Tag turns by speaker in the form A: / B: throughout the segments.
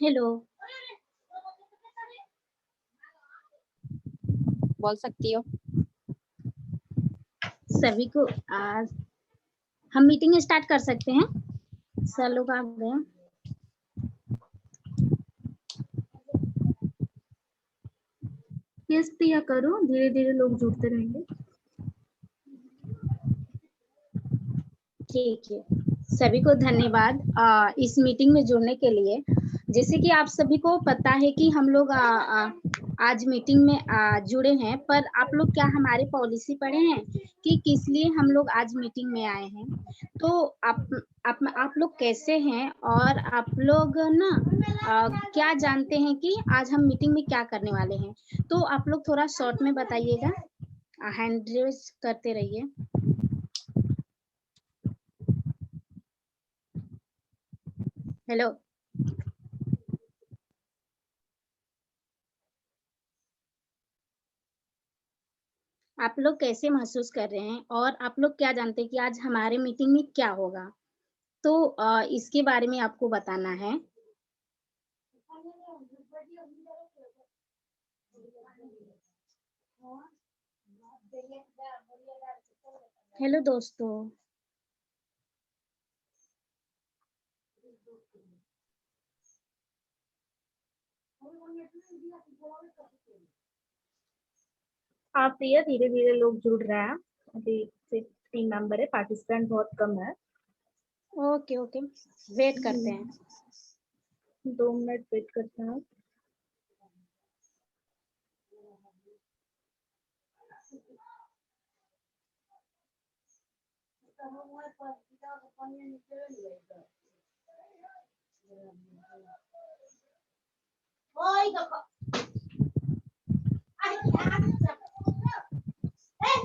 A: Hello.
B: बोल सकती हो।
A: सभी को हम मीटिंग स्टार्ट कर सकते हैं। सर लोग आ गए। यस प्रिया करो, धीरे धीरे लोग जुड़ते रहेंगे। ठीक है, सभी को धन्यवाद इस मीटिंग में जुड़ने के लिए। जैसे कि आप सभी को पता है कि हम लोग आज मीटिंग में जुड़े हैं, पर आप लोग क्या हमारे पॉलिसी पढ़े हैं कि किस लिए हम लोग आज मीटिंग में आए हैं? तो आप लोग कैसे हैं और आप लोग ना क्या जानते हैं कि आज हम मीटिंग में क्या करने वाले हैं? तो आप लोग थोड़ा शॉर्ट में बताइएगा, हैंड रेज करते रहिए। हेलो। आप लोग कैसे महसूस कर रहे हैं और आप लोग क्या जानते हैं कि आज हमारे मीटिंग में क्या होगा? तो इसके बारे में आपको बताना है। हेलो दोस्तों।
C: हाँ प्रिया, धीरे धीरे लोग जुड़ रहे हैं। अभी सिर्फ 3 मेंबर है, पार्टिसिपेंट बहुत कम है।
A: ओके ओके, वेट करते हैं।
C: 2 मिनट वेट करते हैं।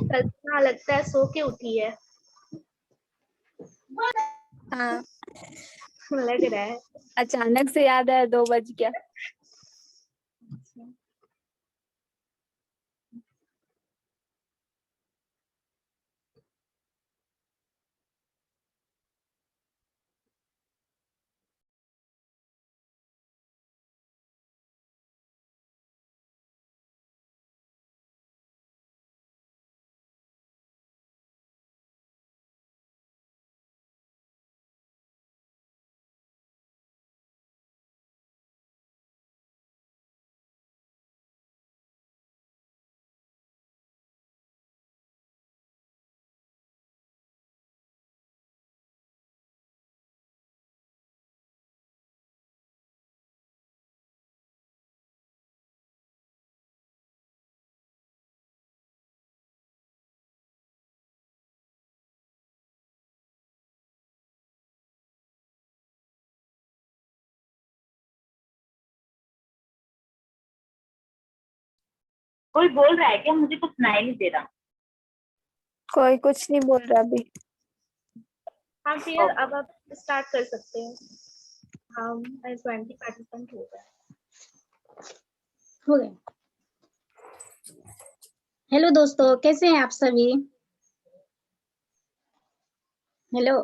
C: कल्पना लगता है सो के उठी है।
B: हाँ,
C: लग रहा है।
B: अचानक से याद आया 2 बज गया।
C: कोई बोल रहा है क्या? मुझे कुछ सुनाई नहीं दे रहा।
B: कोई कुछ नहीं बोल रहा अभी।
C: हाँ प्रिया, अब आप स्टार्ट कर सकते हैं। हम 20 पार्टिसिपेंट हो गए।
A: हो गए। हेलो दोस्तों, कैसे हैं आप सभी? हेलो।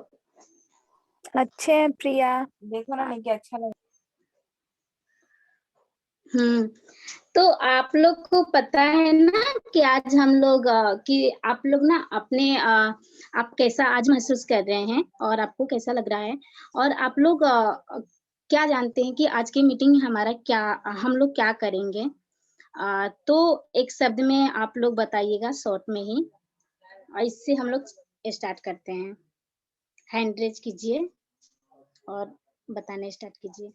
B: अच्छे हैं प्रिया, देखो ना नहीं क्या अच्छा लगा।
A: तो आप लोग को पता है ना कि आज हम लोग कि आप लोग ना अपने आप कैसा आज महसूस कर रहे हैं और आपको कैसा लग रहा है, और आप लोग क्या जानते हैं कि आज की मीटिंग हमारा क्या, हम लोग क्या करेंगे? तो एक शब्द में आप लोग बताइएगा, शॉर्ट में ही, और इससे हम लोग स्टार्ट करते हैं। हैंड रेज कीजिए और बताने स्टार्ट कीजिए।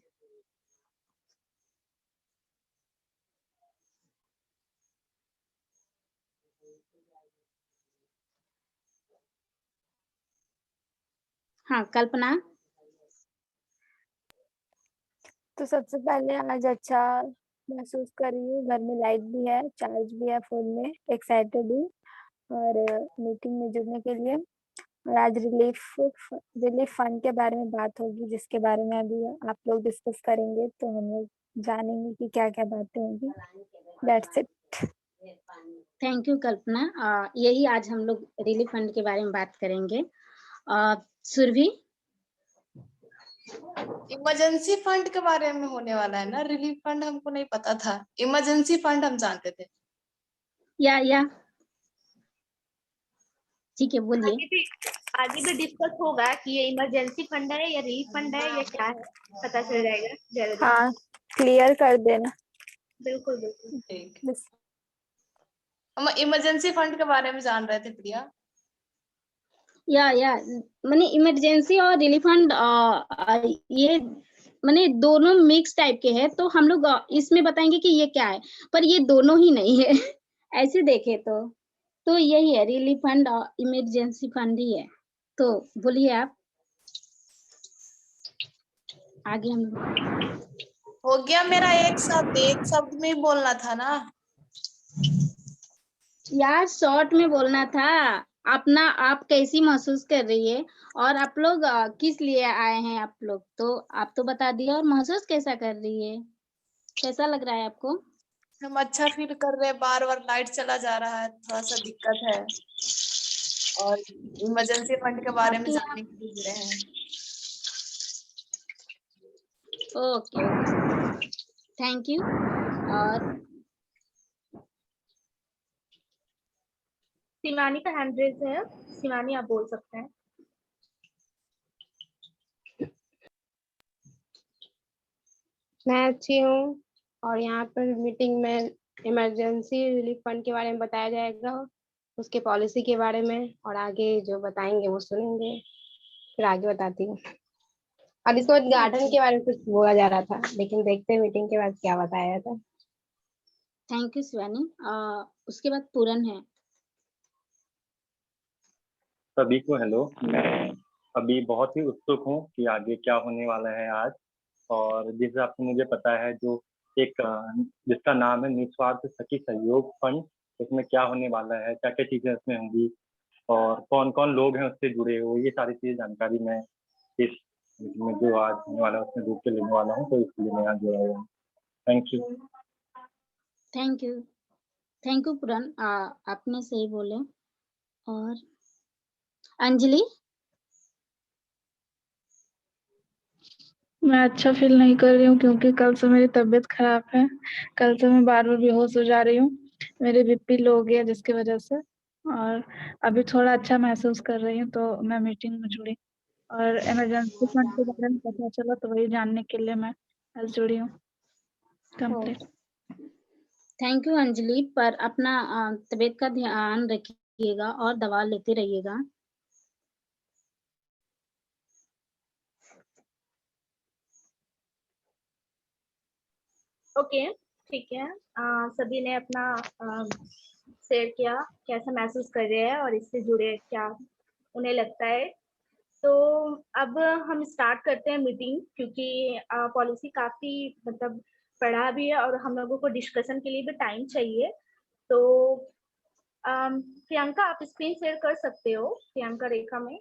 A: हाँ, कल्पना।
B: तो सबसे पहले आज अच्छा महसूस कर रही हूँ, घर में लाइट भी है, चार्ज भी है फोन में, एक्साइटेड हूँ और मीटिंग में जुड़ने के लिए। और आज रिलीफ फंड के बारे में बात होगी, जिसके बारे में अभी आप लोग डिस्कस करेंगे, तो हम लोग जानेंगे कि क्या क्या बातें होंगी। That's it.
A: थैंक यू कल्पना। यही आज हम लोग रिलीफ फंड के बारे में बात करेंगे। सुरभि।
D: इमरजेंसी फंड के बारे में होने वाला है ना, रिलीफ फंड हमको नहीं पता था, इमरजेंसी फंड हम जानते थे।
A: या ठीक है, बोलिए।
C: आगे भी डिस्कस होगा कि ये इमरजेंसी फंड है या रिलीफ फंड है या क्या है, पता चल जाएगा जल्दी।
B: हाँ, क्लियर कर देना।
C: बिल्कुल बिल्कुल।
D: ठीक,
B: बस।
D: हम इमरजेंसी फंड के बारे में जान रहे थे प्रिया।
A: या मैंने इमरजेंसी और रिलीफ फंड ये मैंने दोनों मिक्स टाइप के हैं, तो हम लोग इसमें बताएंगे कि ये क्या है, पर ये दोनों ही नहीं है ऐसे देखे तो यही है, रिलीफ फंड और इमरजेंसी फंड ही है। तो बोलिए आप आगे। हम
D: हो गया मेरा एक शब्द में ही बोलना था ना
A: यार, शॉर्ट में बोलना था। अपना आप कैसी महसूस कर रही है और आप लोग किस लिए आए हैं आप लोग, तो आप तो बता दिए। और महसूस कैसा कर रही है, कैसा लग रहा है आपको?
D: हम अच्छा फील कर रहे हैं, बार बार लाइट चला जा रहा है, थोड़ा सा दिक्कत है, और इमरजेंसी फंड के बारे में
A: आपके
D: जानने के लिए जुड़े हैं।
A: Okay, thank you. और
C: शिवानी का हैंड रेज है, शिवानी आप बोल सकते हैं।
E: मैं अच्छी हूँ और यहाँ पर मीटिंग में इमरजेंसी रिलीफ फंड के बारे में बताया जाएगा, उसके पॉलिसी के बारे में, और आगे जो बताएंगे वो सुनेंगे, फिर आगे बताती हूँ। और इसके बाद गार्डन के बारे में कुछ बोला जा रहा था, लेकिन देखते हैं मीटिंग के बाद क्या बताया जाता है।
A: Thank you Shivani. उसके बाद पूरन है।
F: सभी को हेलो। मैं अभी बहुत ही उत्सुक हूँ कि आगे क्या होने वाला है आज, और जिस हिसाब से मुझे पता है जो एक जिसका नाम है निस्वार्थ सखी सहयोग फंड, उसमें क्या होने वाला है, क्या क्या चीजें उसमें होंगी और कौन कौन लोग हैं उससे जुड़े हुए, ये सारी चीजें जानकारी मैं इस मीटिंग में जो आज होने वाला है उसमें डूब के लेने वाला हूँ, तो इसलिए मैं यहाँ जुड़ा हुआ हूँ। Thank you.
A: थैंक यू पूरन, आपने सही बोले। और अंजलि?
G: मैं अच्छा फील नहीं कर रही हूँ क्योंकि कल से मेरी तबीयत खराब है। कल से मैं बार बार बेहोश हो जा रही हूँ, मेरे बीपी लो हो गया जिसकी वजह से। और अभी थोड़ा अच्छा महसूस कर रही हूँ, तो मैं मीटिंग में जुड़ी और इमरजेंसी फंड के बारे में पता चला, तो वही जानने के लिए मैं आज जुड़ी हूँ। कंप्लीट।
A: थैंक यू अंजलि, पर अपना तबीयत का ध्यान रखिएगा और दवा लेते रहिएगा।
C: ओके, ठीक है। सभी ने अपना शेयर किया कैसा महसूस कर रहे हैं और इससे जुड़े क्या उन्हें लगता है। तो अब हम स्टार्ट करते हैं मीटिंग, क्योंकि पॉलिसी काफी मतलब पढ़ा भी है और हम लोगों को डिस्कशन के लिए भी टाइम चाहिए। तो प्रियंका, आप स्क्रीन शेयर कर सकते हो, प्रियंका रेखा में।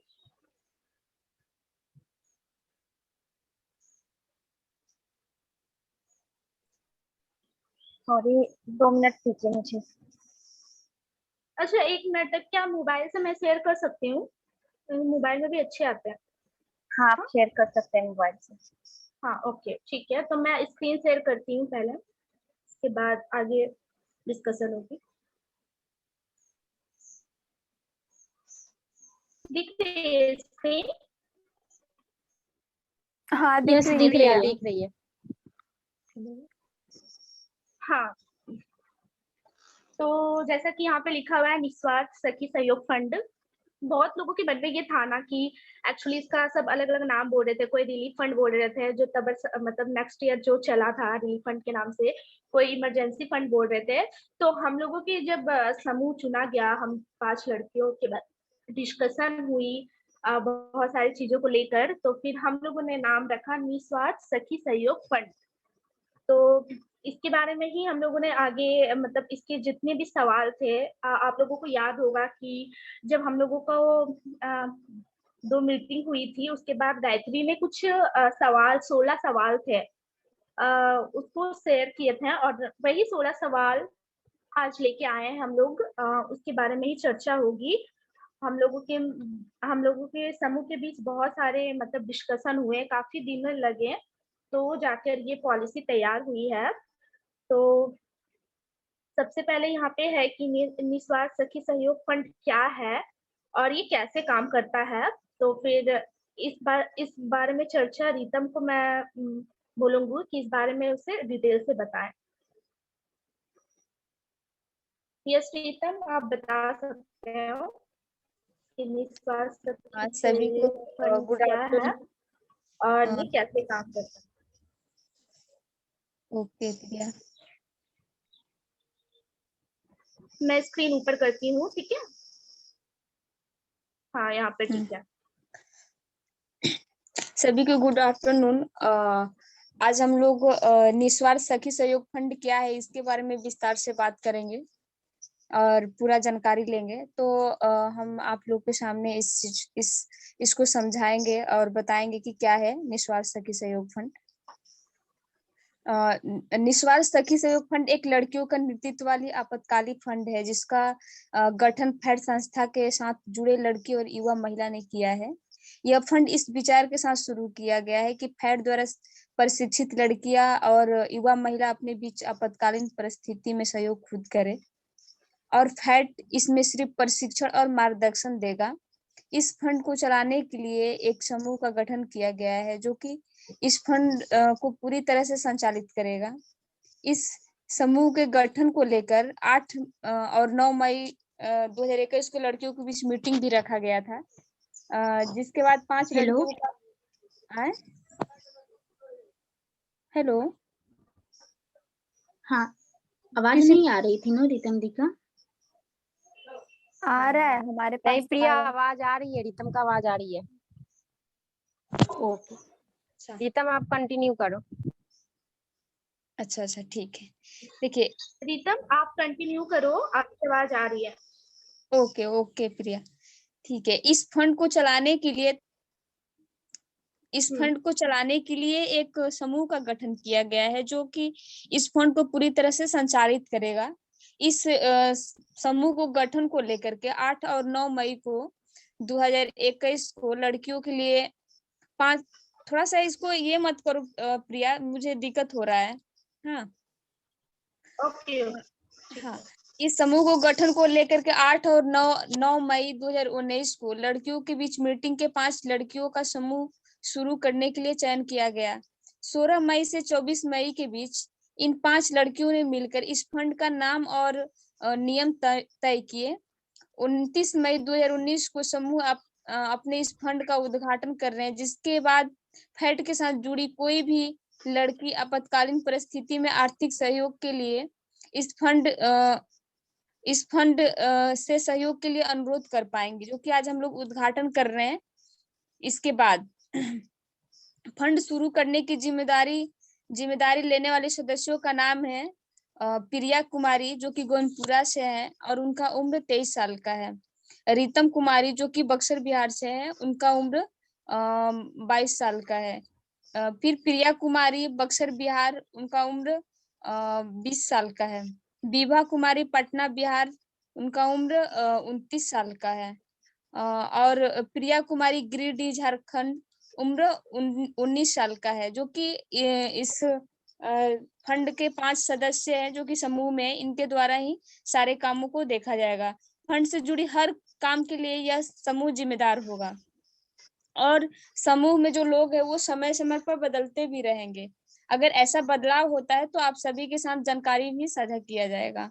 H: सॉरी, 2 मिनट दीजिए मुझे।
C: अच्छा, 1 मिनट तक, क्या मोबाइल से मैं शेयर कर सकती हूँ? मोबाइल में भी अच्छे आते हैं।
H: हाँ, आप शेयर कर सकते हैं मोबाइल से।
C: हाँ, ओके, ठीक है। तो मैं स्क्रीन शेयर करती हूँ पहले, इसके बाद आगे डिस्कशन होगी। दिख रही है स्क्रीन?
B: हाँ, दिख
A: यस,
B: रही
A: दिख
B: है।
A: रही है।
C: हाँ, तो जैसा कि यहाँ पे लिखा हुआ है निस्वार्थ सखी सहयोग फंड, बहुत लोगों के मन में ये था ना कि एक्चुअली इसका सब अलग अलग नाम बोल रहे थे। कोई रिलीफ फंड बोल रहे थे, जो तब मतलब नेक्स्ट ईयर जो चला था रिलीफ फंड के नाम से, कोई इमरजेंसी फंड बोल रहे थे। तो हम लोगों की जब समूह चुना गया, हम 5 लड़कियों के बाद डिस्कशन हुई बहुत सारी चीजों को लेकर, तो फिर हम लोगों ने नाम रखा निस्वार्थ सखी सहयोग फंड। तो इसके बारे में ही हम लोगों ने आगे मतलब इसके जितने भी सवाल थे, आप लोगों को याद होगा कि जब हम लोगों को 2 मीटिंग हुई थी, उसके बाद गायत्री ने कुछ सवाल 16 सवाल थे, उसको शेयर किए थे, और वही 16 सवाल आज लेके आए हैं हम लोग। उसके बारे में ही चर्चा होगी। हम लोगों के समूह के बीच बहुत सारे मतलब डिस्कशन हुए, काफी दिन लगे, तो जाकर ये पॉलिसी तैयार हुई है। तो सबसे पहले यहाँ पे है कि निस्वार्थ सखी सहयोग फंड क्या है और ये कैसे काम करता है। तो फिर इस बारे में चर्चा रीतम को मैं बोलूंगी कि इस बारे में उसे डिटेल से बताएं। यस रीतम, आप बता सकते हो कि निस्वार्थ सखी
I: सभी को
C: सहयोग फंड
I: गुड
C: क्या है
I: आफ्टरनून।
C: और ये कैसे काम करता है।
I: ओके प्रिया,
C: मैं स्क्रीन ऊपर करती हूँ, ठीक है? हाँ, यहाँ पे ठीक है।
I: सभी को गुड आफ्टरनून। आज हम लोग निस्वार्थ सखी सहयोग फंड क्या है इसके बारे में विस्तार से बात करेंगे और पूरा जानकारी लेंगे। तो हम आप लोग के सामने इसको समझाएंगे और बताएंगे कि क्या है निस्वार्थ सखी सहयोग फंड। निस्वार्थ सखी सहयोग फंड एक लड़कियों का नेतृत्व वाली आपातकालीन फंड है जिसका गठन फैड संस्था के साथ जुड़े लड़की और युवा महिला ने किया है। यह फंड इस विचार के साथ शुरू किया गया है कि फैड द्वारा प्रशिक्षित लड़कियां और युवा महिला अपने बीच आपातकालीन परिस्थिति में सहयोग खुद करे और फैड इसमें सिर्फ प्रशिक्षण और मार्गदर्शन देगा। इस फंड को चलाने के लिए एक समूह का गठन किया गया है जो कि इस फंड को पूरी तरह से संचालित करेगा। इस समूह के गठन को लेकर 8 और 9 मई 2021 को लड़कियों के बीच मीटिंग भी रखा गया था, जिसके बाद 5 लड़कियों का हेलो,
A: हाँ, आवाज नहीं आ रही थी ना रितम दी का?
B: आ रहा है हमारे पास।
E: नहीं प्रिया, आवाज आ रही है, रितम का आवाज आ रही है।
A: ओके,
E: रितम आप कंटिन्यू करो।
I: अच्छा ठीक है। देखिए
C: रितम, आप कंटिन्यू करो, आपकी आवाज आ रही है।
I: ओके प्रिया, ठीक है। इस फंड को चलाने के लिए एक समूह का गठन किया गया है जो कि इस फंड को पूरी तरह से संचालित करेगा। इस समूह को गठन को लेकर के 8 और 9 मई को 2021 को लड़कियों के लिए 5, थोड़ा सा इसको ये मत करो प्रिया, मुझे दिक्कत हो रहा है। हाँ
C: ओके।
I: हाँ, इस समूह को गठन को लेकर के 8 और 9 मई 2019 को लड़कियों के बीच मीटिंग के 5 लड़कियों का समूह शुरू करने के लिए चयन किया गया। 16 मई से 24 मई के बीच इन 5 लड़कियों ने मिलकर इस फंड का नाम और नियम तय किए। 29 मई 2019 को समूह अपने इस फंड का उद्घाटन कर रहे हैं, जिसके बाद फैड के साथ जुड़ी कोई भी लड़की आपातकालीन परिस्थिति में आर्थिक सहयोग के लिए इस फंड से सहयोग के लिए अनुरोध कर पाएंगे, जो कि आज हम लोग उद्घाटन कर रहे हैं। इसके बाद फंड शुरू करने की जिम्मेदारी लेने वाले सदस्यों का नाम है प्रिया कुमारी, जो कि गोविंदपुरा से है और उनका उम्र 23 साल का है। रीतम कुमारी, जो कि बक्सर बिहार से है, उनका उम्र 22 साल का है। फिर प्रिया कुमारी, बक्सर बिहार, उनका उम्र 20 साल का है। विभा कुमारी, पटना बिहार, उनका उम्र 29 साल का है। और प्रिया कुमारी, गिरिडीह झारखंड, उम्र 19 साल का है, जो कि इस फंड के 5 सदस्य हैं जो कि समूह में, इनके द्वारा ही सारे कामों को देखा जाएगा। फंड से जुड़ी हर काम के लिए यह समूह जिम्मेदार होगा और समूह में जो लोग हैं वो समय समय पर बदलते भी रहेंगे। अगर ऐसा बदलाव होता है तो आप सभी के साथ जानकारी भी साझा किया जाएगा।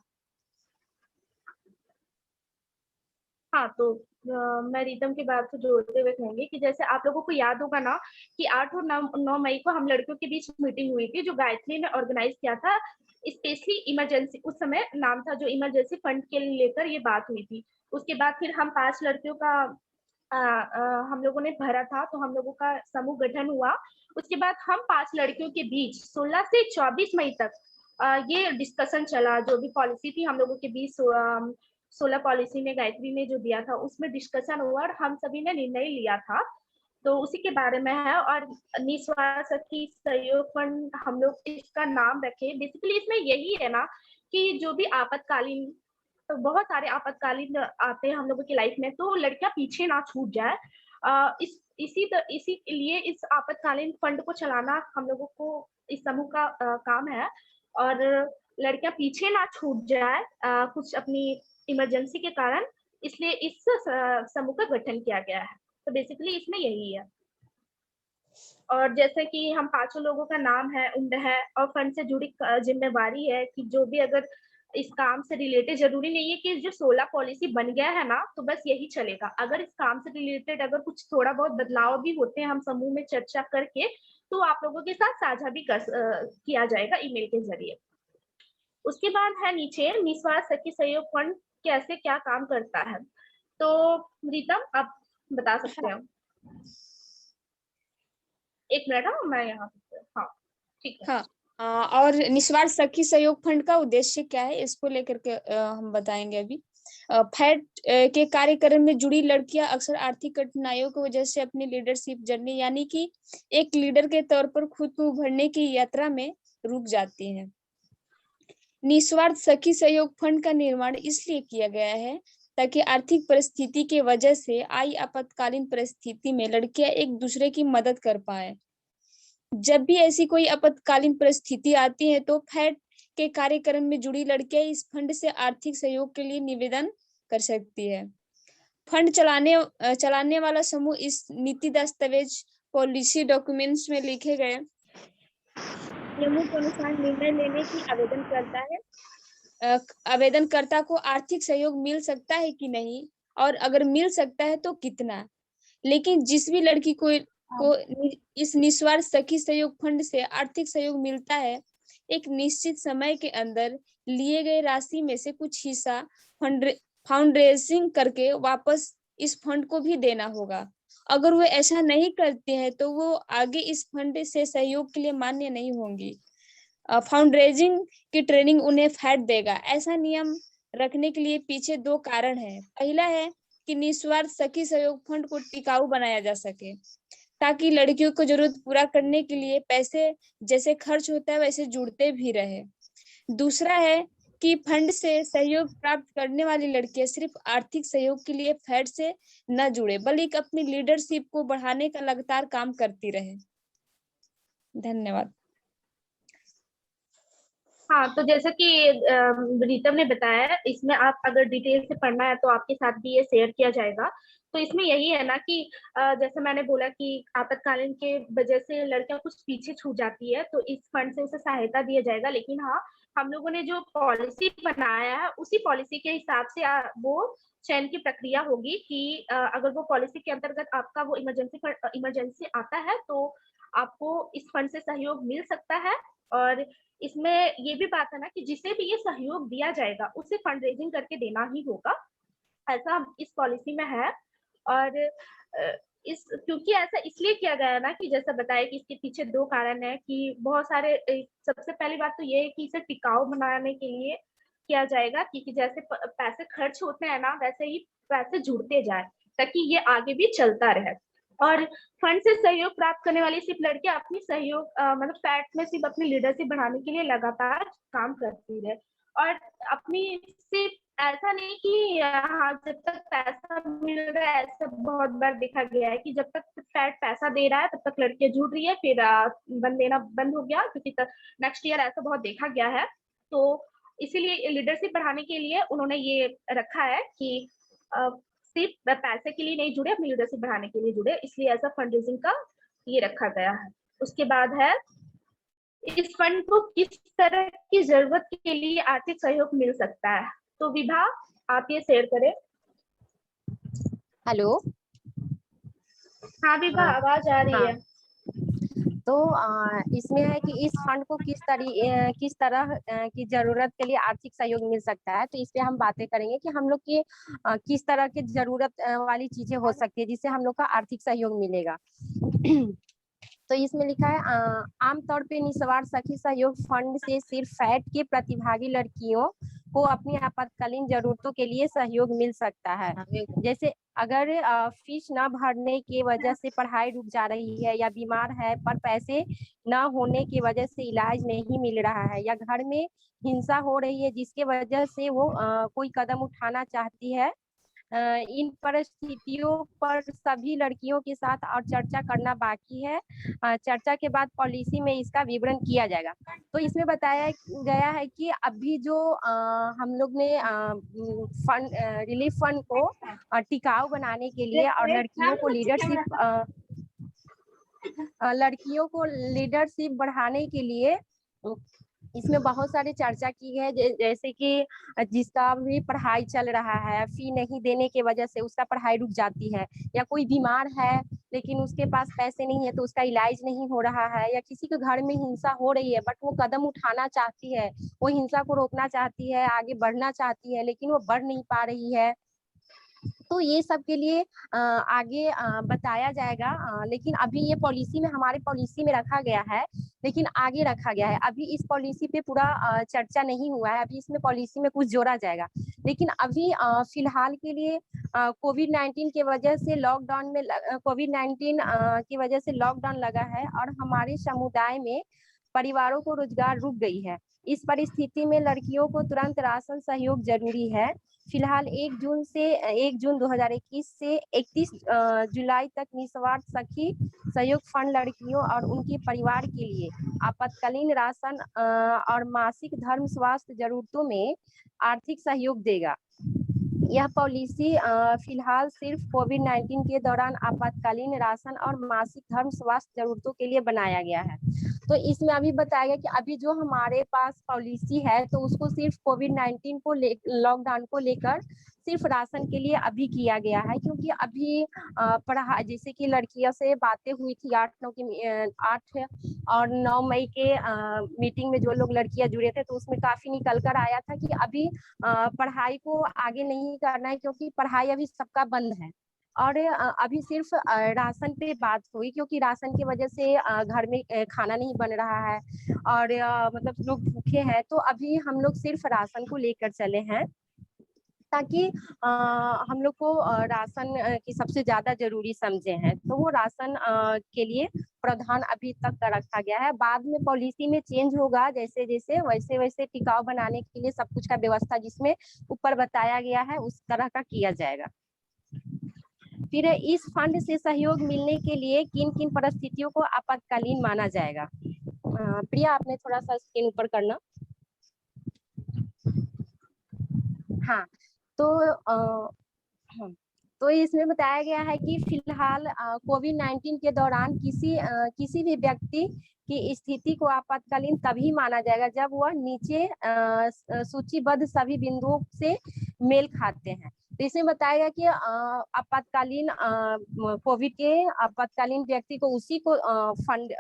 C: हाँ, तो मैं रीतम की बात को जोड़ते हुए कहूंगी कि जैसे आप लोगों को याद होगा ना कि 8 और 9 मई को हम लड़कियों के बीच मीटिंग हुई थी जो गायत्री ने ऑर्गेनाइज किया था। स्पेशली इमरजेंसी, उस समय नाम था जो इमरजेंसी फंड के लेकर ये बात हुई थी। उसके बाद फिर हम 5 लड़कियों का हम लोगों ने भरा था, तो हम लोगों का समूह गठन हुआ। उसके बाद हम 5 लड़कियों के बीच 16 से 24 मई तक ये डिस्कशन चला। जो भी पॉलिसी थी हम लोगों के बीच 16 पॉलिसी में गायत्री ने जो दिया था उसमें डिस्कशन हुआ और हम सभी ने निर्णय लिया था, तो उसी के बारे में है। और निस्वार्थ सखी सहयोग फंड हम लोग इसका नाम रखे, बेसिकली इसमें यही है ना कि जो भी आपातकालीन बहुत सारे आपातकालीन आते हैं हम लोगों की लाइफ में, तो लड़कियां पीछे ना छूट जाए। इसी लिए इस आपातकालीन फंड को चलाना हम लोगों को इस समूह का काम है, और लड़कियां पीछे ना छूट जाए कुछ अपनी इमरजेंसी के कारण, इसलिए इस समूह का गठन किया गया है। तो बेसिकली इसमें यही है। और जैसे कि हम 5 लोगों का नाम है, उम्र है और फंड से जुड़ी जिम्मेवारी है कि जो भी अगर इस काम से रिलेटेड, जरूरी नहीं है कि जो 16 पॉलिसी बन गया है ना तो बस यही चलेगा। अगर इस काम से रिलेटेड अगर कुछ थोड़ा बहुत बदलाव भी होते हैं, हम समूह में चर्चा करके तो आप लोगों के साथ साझा भी किया जाएगा ईमेल के जरिए। उसके बाद है नीचे निस्वार्थ सखी सहयोग फंड कैसे क्या काम करता है। तो रीतम आप बता सकते हो? एक मिनट, हाँ मैं यहाँ पे, हाँ ठीक है।
I: हाँ, और निस्वार्थ सखी सहयोग फंड का उद्देश्य क्या है इसको लेकर के हम बताएंगे अभी। फैट के कार्यक्रम में जुड़ी लड़कियां अक्सर आर्थिक कठिनाइयों की वजह से अपनी लीडरशिप जर्नी यानी कि एक लीडर के तौर पर खुद को उभरने की यात्रा में रुक जाती हैं। निस्वार्थ सखी सहयोग फंड का निर्माण इसलिए किया गया है ताकि आर्थिक परिस्थिति के वजह से आई आपातकालीन परिस्थिति में लड़कियां एक दूसरे की मदद कर पाए। जब भी ऐसी कोई आपातकालीन परिस्थिति आती है तो फैट के कार्यक्रम में जुड़ी लड़कियां इस फंड से आर्थिक सहयोग के लिए निवेदन कर सकती है। फंड चलाने वाला समूह इस नीति दस्तावेज पॉलिसी डॉक्यूमेंट्स में लिखे गए नियमों के अनुसार निर्णय लेने की आवेदन करता है। आवेदनकर्ता को आर्थिक सहयोग मिल सकता है कि नहीं, और अगर मिल सकता है तो कितना। लेकिन जिस भी लड़की को इस निस्वार्थ सखी सहयोग फंड से आर्थिक सहयोग मिलता है, एक निश्चित समय के अंदर लिए गए राशि में से कुछ हिस्सा फंडरेजिंग करके वापस इस फंड को भी देना होगा। अगर वो ऐसा नहीं करते हैं तो वो आगे इस फंड से सहयोग के लिए मान्य नहीं होंगी। फंडरेजिंग की ट्रेनिंग उन्हें फैट देगा। ऐसा नियम रखने के लिए पीछे 2 कारण हैं। पहला है कि निस्वार्थ सखी सहयोग फंड को टिकाऊ बनाया जा सके ताकि लड़कियों को जरूरत पूरा करने के लिए पैसे जैसे खर्च होता है वैसे जुड़ते भी रहे। दूसरा है कि फंड से सहयोग प्राप्त करने वाली लड़कियां सिर्फ आर्थिक सहयोग के लिए फैट से न जुड़े बल्कि अपनी लीडरशिप को बढ़ाने का लगातार काम करती रहे। धन्यवाद।
C: हाँ, तो जैसा कि रीतम ने बताया, इसमें आप अगर डिटेल से पढ़ना है तो आपके साथ भी ये शेयर किया जाएगा। तो इसमें यही है ना कि जैसे मैंने बोला कि आपातकालीन के वजह से लड़कियां कुछ पीछे छूट जाती है, तो इस फंड से उसे सहायता दिया जाएगा। लेकिन हाँ, हम लोगों ने जो पॉलिसी बनाया है उसी पॉलिसी के हिसाब से वो चयन की प्रक्रिया होगी कि अगर वो पॉलिसी के अंतर्गत आपका वो इमरजेंसी आता है तो आपको इस फंड से सहयोग मिल सकता है। और इसमें ये भी बात है ना कि जिसे भी ये सहयोग दिया जाएगा उसे फंड रेजिंग करके देना ही होगा, ऐसा इस पॉलिसी में है। और क्योंकि ऐसा इसलिए किया गया है ना कि जैसा बताया कि इसके पीछे 2 कारण है कि बहुत सारे, सबसे पहली बात तो ये है कि इसे टिकाऊ बनाने के लिए किया जाएगा, क्योंकि जैसे पैसे खर्च होते हैं ना वैसे ही पैसे जुड़ते जाए ताकि ये आगे भी चलता रहे। और फंड से सहयोग प्राप्त करने वाली सिर्फ लड़कियां अपनी सहयोग मतलब फैट में सिर्फ अपनी लीडरशिप बढ़ाने के लिए लगातार काम करती रहे। और अपनी सिर्फ ऐसा नहीं कि हाँ जब तक पैसा मिल रहा है, ऐसा बहुत बार देखा गया है कि जब तक फैट पैसा दे रहा है तब तक लड़कियां जुड़ रही है, फिर देना बंद हो गया, क्योंकि नेक्स्ट ईयर ऐसा बहुत देखा गया है। तो इसीलिए लीडरशिप बढ़ाने के लिए उन्होंने ये रखा है कि सिर्फ पैसे के लिए नहीं जुड़े, अपनी लीडरशिप बढ़ाने के लिए जुड़े, इसलिए ऐसा फंड रेजिंग का ये रखा गया है। उसके बाद है इस फंड को किस तरह की जरूरत के लिए आर्थिक सहयोग मिल सकता है। तो विभा आप ये शेयर करें।
J: हेलो।
C: हाँ विभा, आवाज आ रही है।
J: तो इसमें है कि इस फंड को किस तरह की जरूरत के लिए आर्थिक सहयोग मिल सकता है। तो इस पे हम बातें करेंगे कि हम लोग की किस तरह की जरूरत वाली चीजें हो सकती है जिससे हम लोग का आर्थिक सहयोग मिलेगा। तो इसमें लिखा है आमतौर पे निस्वार्थ सखी सहयोग फंड से सिर्फ फैट के प्रतिभागी लड़कियों को अपनी आपातकालीन जरूरतों के लिए सहयोग मिल सकता है। जैसे अगर फीस न भरने की वजह से पढ़ाई रुक जा रही है, या बीमार है पर पैसे न होने की वजह से इलाज नहीं मिल रहा है, या घर में हिंसा हो रही है जिसके वजह से वो कोई कदम उठाना चाहती है, इन परिस्थितियों पर सभी लड़कियों के साथ और चर्चा करना बाकी है। चर्चा के बाद पॉलिसी में इसका विवरण किया जाएगा। तो इसमें बताया गया है कि अभी जो हम लोग ने फंड रिलीफ फंड को टिकाऊ बनाने के लिए और लड़कियों को लीडरशिप बढ़ाने के लिए इसमें बहुत सारी चर्चा की है। जैसे कि जिसका भी पढ़ाई चल रहा है, फी नहीं देने की वजह से उसका पढ़ाई रुक जाती है, या कोई बीमार है लेकिन उसके पास पैसे नहीं है तो उसका इलाज नहीं हो रहा है, या किसी के घर में हिंसा हो रही है बट वो कदम उठाना चाहती है, वो हिंसा को रोकना चाहती है, आगे बढ़ना चाहती है लेकिन वो बढ़ नहीं पा रही है, तो ये सब के लिए आगे बताया जाएगा। लेकिन अभी ये पॉलिसी में, हमारे पॉलिसी में रखा गया है, लेकिन आगे रखा गया है। अभी इस पॉलिसी पे पूरा चर्चा नहीं हुआ है, अभी इसमें पॉलिसी में कुछ जोड़ा जाएगा। लेकिन अभी फिलहाल के लिए कोविड-19 की वजह से लॉकडाउन में कोविड-19 की वजह से लॉकडाउन लगा है और हमारे समुदाय में परिवारों को रोजगार रुक गई है। इस परिस्थिति में लड़कियों को तुरंत राशन सहयोग जरूरी है। फिलहाल 1 जून 2021 से 31 जुलाई तक निस्वार्थ सखी सहयोग फंड लड़कियों और उनके परिवार के लिए आपातकालीन राशन और मासिक धर्म स्वास्थ्य जरूरतों में आर्थिक सहयोग देगा। यह पॉलिसी फिलहाल सिर्फ कोविड-19 के दौरान आपातकालीन राशन और मासिक धर्म स्वास्थ्य जरूरतों के लिए बनाया गया है। तो इसमें अभी बताया गया कि अभी जो हमारे पास पॉलिसी है तो उसको सिर्फ कोविड-19 को लॉकडाउन को लेकर सिर्फ राशन के लिए अभी किया गया है, क्योंकि अभी पढ़ा जैसे कि लड़कियों से बातें हुई थी 8 और 9 मई के मीटिंग में जो लोग लड़कियां जुड़े थे तो उसमें काफी निकल कर आया था कि अभी पढ़ाई को आगे नहीं करना है, क्योंकि पढ़ाई अभी सबका बंद है और अभी सिर्फ राशन पे बात हुई, क्योंकि राशन की वजह से घर में खाना नहीं बन रहा है और मतलब लोग भूखे हैं। तो अभी हम लोग सिर्फ राशन को लेकर चले हैं, ताकि हम लोग को राशन की सबसे ज्यादा जरूरी समझे हैं। तो वो राशन के लिए प्रावधान अभी तक का रखा गया है। बाद में पॉलिसी में चेंज होगा, जैसे जैसे वैसे वैसे टिकाऊ बनाने के लिए सब कुछ का व्यवस्था जिसमें ऊपर बताया गया है उस तरह का किया जाएगा। फिर इस फंड से सहयोग मिलने के लिए किन किन परिस्थितियों को आपातकालीन माना जाएगा। प्रिया, आपने थोड़ा सा स्क्रीन ऊपर करना। हाँ, तो इसमें बताया गया है कि फिलहाल कोविड-19 के दौरान किसी भी व्यक्ति की स्थिति को आपातकालीन तभी माना जाएगा जब वह नीचे सूचीबद्ध सभी बिंदुओं से मेल खाते हैं। तो इसमें बताया गया कि आपातकालीन कोविड के आपातकालीन व्यक्ति को उसी को फंड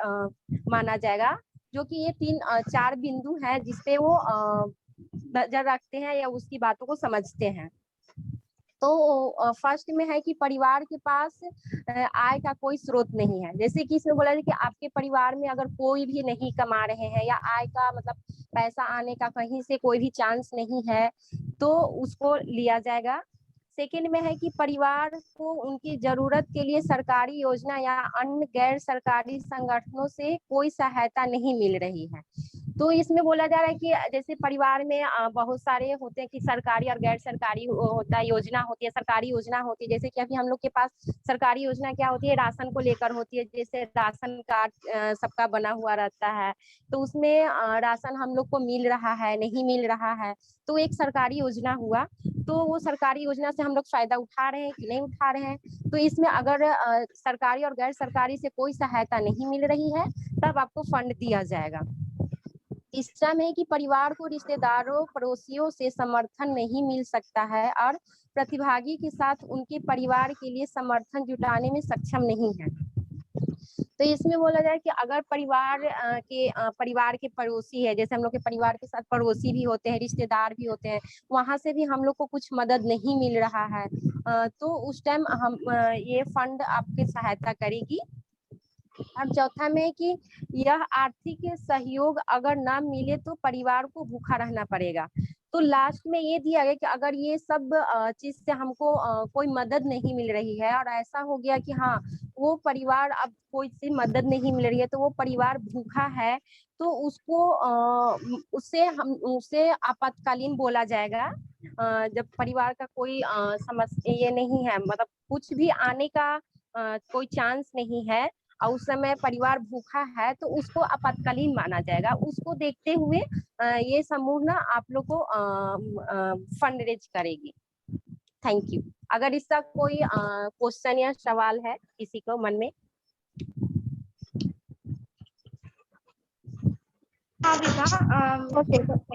J: माना जाएगा, जो कि ये 3-4 बिंदु है जिसपे वो नजर रखते हैं या उसकी बातों को समझते हैं। तो फर्स्ट में है कि परिवार के पास आय का कोई स्रोत नहीं है। जैसे कि इसमें बोला जाए कि आपके परिवार में अगर कोई भी नहीं कमा रहे हैं या आय का मतलब पैसा आने का कहीं से कोई भी चांस नहीं है तो उसको लिया जाएगा। सेकंड में है कि परिवार को उनकी जरूरत के लिए सरकारी योजना या अन्य गैर सरकारी संगठनों से कोई सहायता नहीं मिल रही है। तो इसमें बोला जा रहा है कि जैसे परिवार में बहुत सारे होते हैं कि सरकारी और गैर सरकारी होता है, योजना होती है, सरकारी योजना होती है। जैसे कि अभी हम लोग के पास सरकारी योजना क्या होती है, राशन को लेकर होती है। जैसे राशन कार्ड सबका बना हुआ रहता है, तो उसमें राशन हम लोग को मिल रहा है, नहीं मिल रहा है, तो एक सरकारी योजना हुआ। तो वो सरकारी योजना से हम लोग फायदा उठा रहे हैं कि नहीं उठा रहे हैं। तो इसमें अगर सरकारी और गैर सरकारी से कोई सहायता नहीं मिल रही है तब आपको फंड दिया जाएगा। तीसरा में कि परिवार को रिश्तेदारों पड़ोसियों से समर्थन नहीं मिल सकता है और प्रतिभागी के साथ उनके परिवार के लिए समर्थन जुटाने में सक्षम नहीं है। तो इसमें बोला जाए कि अगर परिवार के पड़ोसी है, जैसे हम लोग के परिवार के साथ पड़ोसी भी होते हैं, रिश्तेदार भी होते हैं, वहां से भी हम लोग को कुछ मदद नहीं मिल रहा है, तो उस टाइम हम ये फंड आपकी सहायता करेगी। और चौथा में कि यह आर्थिक सहयोग अगर ना मिले तो परिवार को भूखा रहना पड़ेगा। तो लास्ट में ये दिया गया कि अगर ये सब चीज से हमको कोई मदद नहीं मिल रही है और ऐसा हो गया कि हाँ वो परिवार अब कोई सी मदद नहीं मिल रही है, तो वो परिवार भूखा है, तो उसको उसे आपातकालीन बोला जाएगा। जब परिवार का कोई समस्या ये नहीं है, मतलब कुछ भी आने का कोई चांस नहीं है और उस समय परिवार भूखा है, तो उसको आपातकालीन माना जाएगा। उसको देखते हुए ये समूह ना आप लोग को फंड रेज करेगी। Thank you. अगर इसका कोई क्वेश्चन या सवाल है किसी को मन में।
C: हाँ विभा,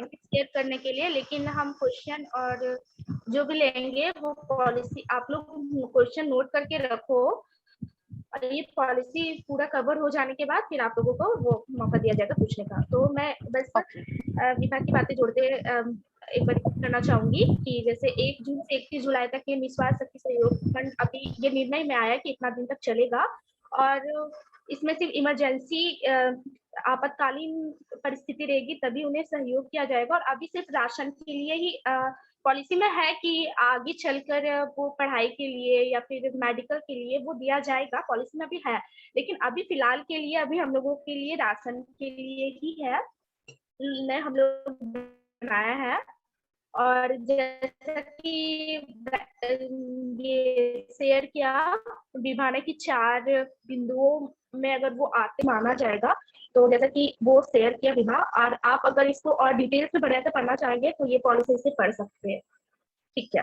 C: शेयर करने के लिए, लेकिन हम क्वेश्चन और जो भी लेंगे वो पॉलिसी आप लोग क्वेश्चन नोट करके रखो, और ये पॉलिसी पूरा कवर हो जाने के बाद फिर आप लोगों को वो मौका दिया जाएगा पूछने का। तो मैं बस विभा की बातें जोड़ते एक बार करना चाहूंगी कि जैसे 1 जून से 31 जुलाई तक ये निस्वार्थ शक्ति सहयोग फंड अभी ये निर्णय में आया कि इतना दिन तक चलेगा, और इसमें सिर्फ इमरजेंसी आपातकालीन परिस्थिति रहेगी तभी उन्हें सहयोग किया जाएगा। और अभी सिर्फ राशन के लिए ही पॉलिसी में है कि आगे चलकर वो पढ़ाई के लिए या फिर मेडिकल के लिए वो दिया जाएगा, पॉलिसी में अभी है, लेकिन अभी फिलहाल के लिए अभी हम लोगों के लिए राशन के लिए ही है, हम लोग बनाया है। और जैसा कि ये शेयर किया विभा ने कि 4 बिंदुओं में अगर वो आते माना जाएगा, तो जैसा कि वो शेयर किया विभा, और आप अगर इसको और डिटेल्स में बढ़िया से पढ़ना चाहेंगे तो ये पॉलिसी से पढ़ सकते हैं। ठीक है।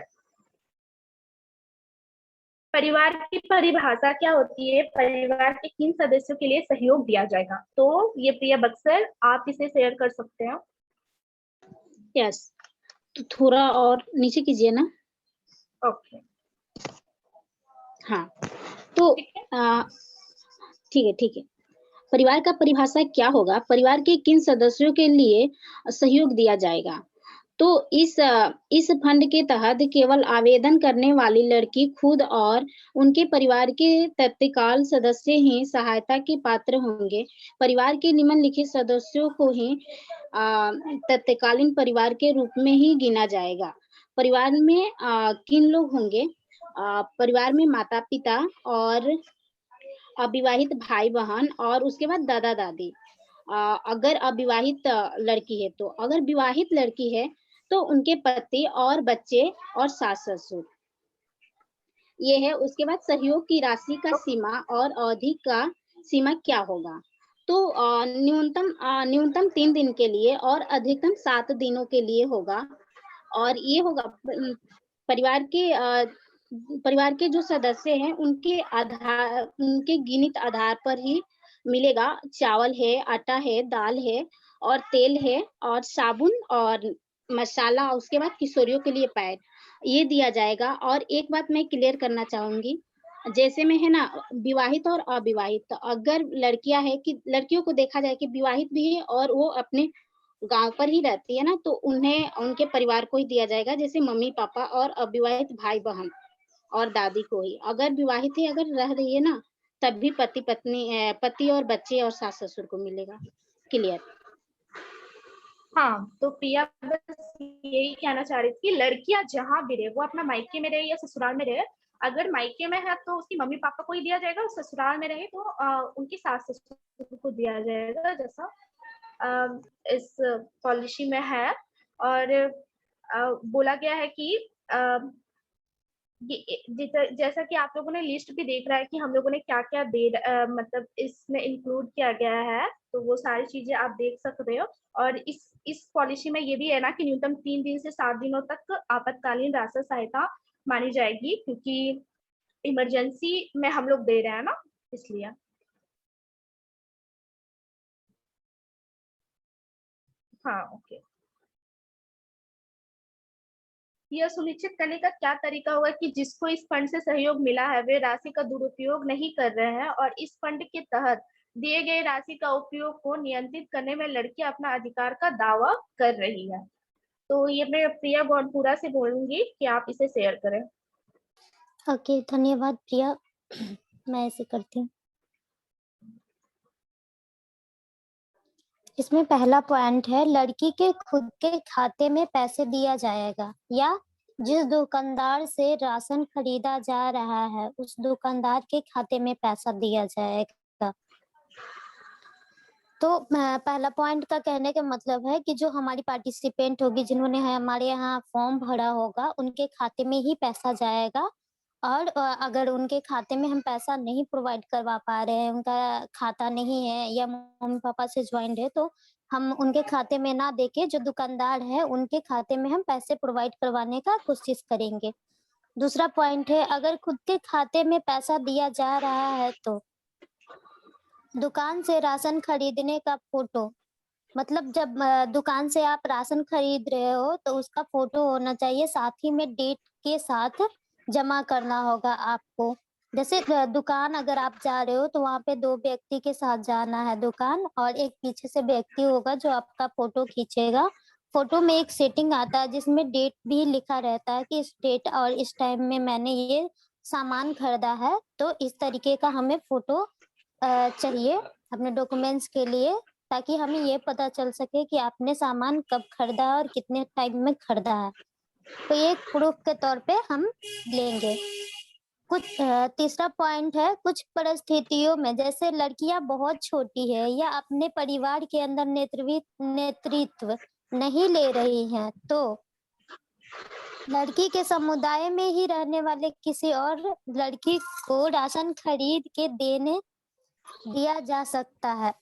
C: परिवार की परिभाषा क्या होती है, परिवार के किन सदस्यों के लिए सहयोग दिया जाएगा, तो ये प्रिया बक्सर आप इसे शेयर कर सकते हैं।
A: यस, तो थोड़ा और नीचे कीजिए ना।
C: ओके,
A: हाँ, तो ठीक है। परिवार का परिभाषा क्या होगा, परिवार के किन सदस्यों के लिए सहयोग दिया जाएगा। तो इस फंड के तहत केवल आवेदन करने वाली लड़की खुद और उनके परिवार के तत्काल सदस्य ही सहायता के पात्र होंगे। परिवार के निम्नलिखित सदस्यों को ही तत्कालीन परिवार के रूप में ही गिना जाएगा। परिवार में किन लोग होंगे, परिवार में माता पिता और अविवाहित भाई बहन और उसके बाद दादा दादी। अगर अविवाहित लड़की है, तो अगर विवाहित लड़की है तो उनके पति और बच्चे और सास ससुर, ये है। उसके बाद सहयोग की राशि का सीमा और अवधि का सीमा क्या होगा, तो न्यूनतम 3 दिन के लिए और अधिकतम 7 दिनों के लिए होगा। और ये होगा परिवार के जो सदस्य हैं उनके गिनित आधार पर ही मिलेगा। चावल है, आटा है, दाल है और तेल है और साबुन और मसाला, उसके बाद किशोरियों के लिए पैड, ये दिया जाएगा। और एक बात मैं क्लियर करना चाहूंगी, जैसे में है ना विवाहित और अविवाहित, तो अगर लड़कियां है कि लड़कियों को देखा जाए कि विवाहित भी है और वो अपने गांव पर ही रहती है ना, तो उन्हें उनके परिवार को ही दिया जाएगा, जैसे मम्मी पापा और अविवाहित भाई बहन और दादी को ही। अगर विवाहित है, अगर रह रही है ना, तब भी पति और बच्चे और सास ससुर को मिलेगा। क्लियर?
C: हाँ, तो प्रिया बस यही कहना चाह रही थी कि लड़कियां जहाँ भी रहे, वो अपना मायके में रहे या ससुराल में रहे, अगर मायके में है तो उसकी मम्मी पापा को ही दिया जाएगा, और ससुराल में रहे तो उनकी सास ससुर को दिया जाएगा, जैसा इस पॉलिसी में है। और बोला गया है कि जैसा कि आप लोगों ने लिस्ट भी देख रहा है कि हम लोगों ने क्या क्या मतलब इसमें इंक्लूड किया गया है, तो वो सारी चीजें आप देख सकते हो। और इस पॉलिसी में ये भी है ना कि न्यूनतम 3 दिन से 7 दिनों तक आपातकालीन राशन सहायता मानी जाएगी, क्योंकि इमरजेंसी में हम लोग दे रहे हैं ना, इसलिए। हाँ, ओके। यह सुनिश्चित करने का क्या तरीका होगा कि जिसको इस फंड से सहयोग मिला है वे राशि का दुरुपयोग नहीं कर रहे हैं, और इस फंड के तहत दिए गए राशि का उपयोग को नियंत्रित करने में लड़कियां अपना अधिकार का दावा कर रही है। तो ये मैं प्रिया गौनपुरा से बोलूंगी कि आप इसे शेयर करें।
K: ओके, धन्यवाद प्रिया। मैं ऐसे करती हूँ। इसमें पहला पॉइंट है लड़की के खुद के खाते में पैसे दिया जाएगा या जिस दुकानदार से राशन खरीदा जा रहा है उस दुकानदार के खाते में पैसा दिया जाएगा। तो पहला पॉइंट का कहने का मतलब है कि जो हमारी पार्टिसिपेंट होगी जिन्होंने हमारे यहाँ फॉर्म भरा होगा उनके खाते में ही पैसा जाएगा। और अगर उनके खाते में हम पैसा नहीं प्रोवाइड करवा पा रहे हैं, उनका खाता नहीं है या मम्मी पापा से ज्वाइंट है, तो हम उनके खाते में ना देके जो दुकानदार है उनके खाते में हम पैसे प्रोवाइड करवाने का कोशिश करेंगे। दूसरा पॉइंट है अगर खुद के खाते में पैसा दिया जा रहा है तो दुकान से राशन खरीदने का फोटो, मतलब जब दुकान से आप राशन खरीद रहे हो तो उसका फोटो होना चाहिए, साथ ही में डेट के साथ जमा करना होगा आपको। जैसे दुकान अगर आप जा रहे हो तो वहाँ पे 2 व्यक्ति के साथ जाना है दुकान, और एक पीछे से व्यक्ति होगा जो आपका फोटो खींचेगा। फोटो में एक सेटिंग आता है जिसमें डेट भी लिखा रहता है कि इस डेट और इस टाइम में मैंने ये सामान खरीदा है। तो इस तरीके का हमें फोटो चाहिए अपने डॉक्यूमेंट्स के लिए, ताकि हमें ये पता चल सके कि आपने सामान कब खरीदा और कितने टाइम में खरीदा है। तो ये प्रूफ के तौर पे हम लेंगे। कुछ तीसरा पॉइंट है कुछ परिस्थितियों में जैसे लड़कियां बहुत छोटी है या अपने परिवार के अंदर नेतृत्व नहीं ले रही हैं, तो लड़की के समुदाय में ही रहने वाले किसी और लड़की को राशन खरीद के दिया जा सकता है।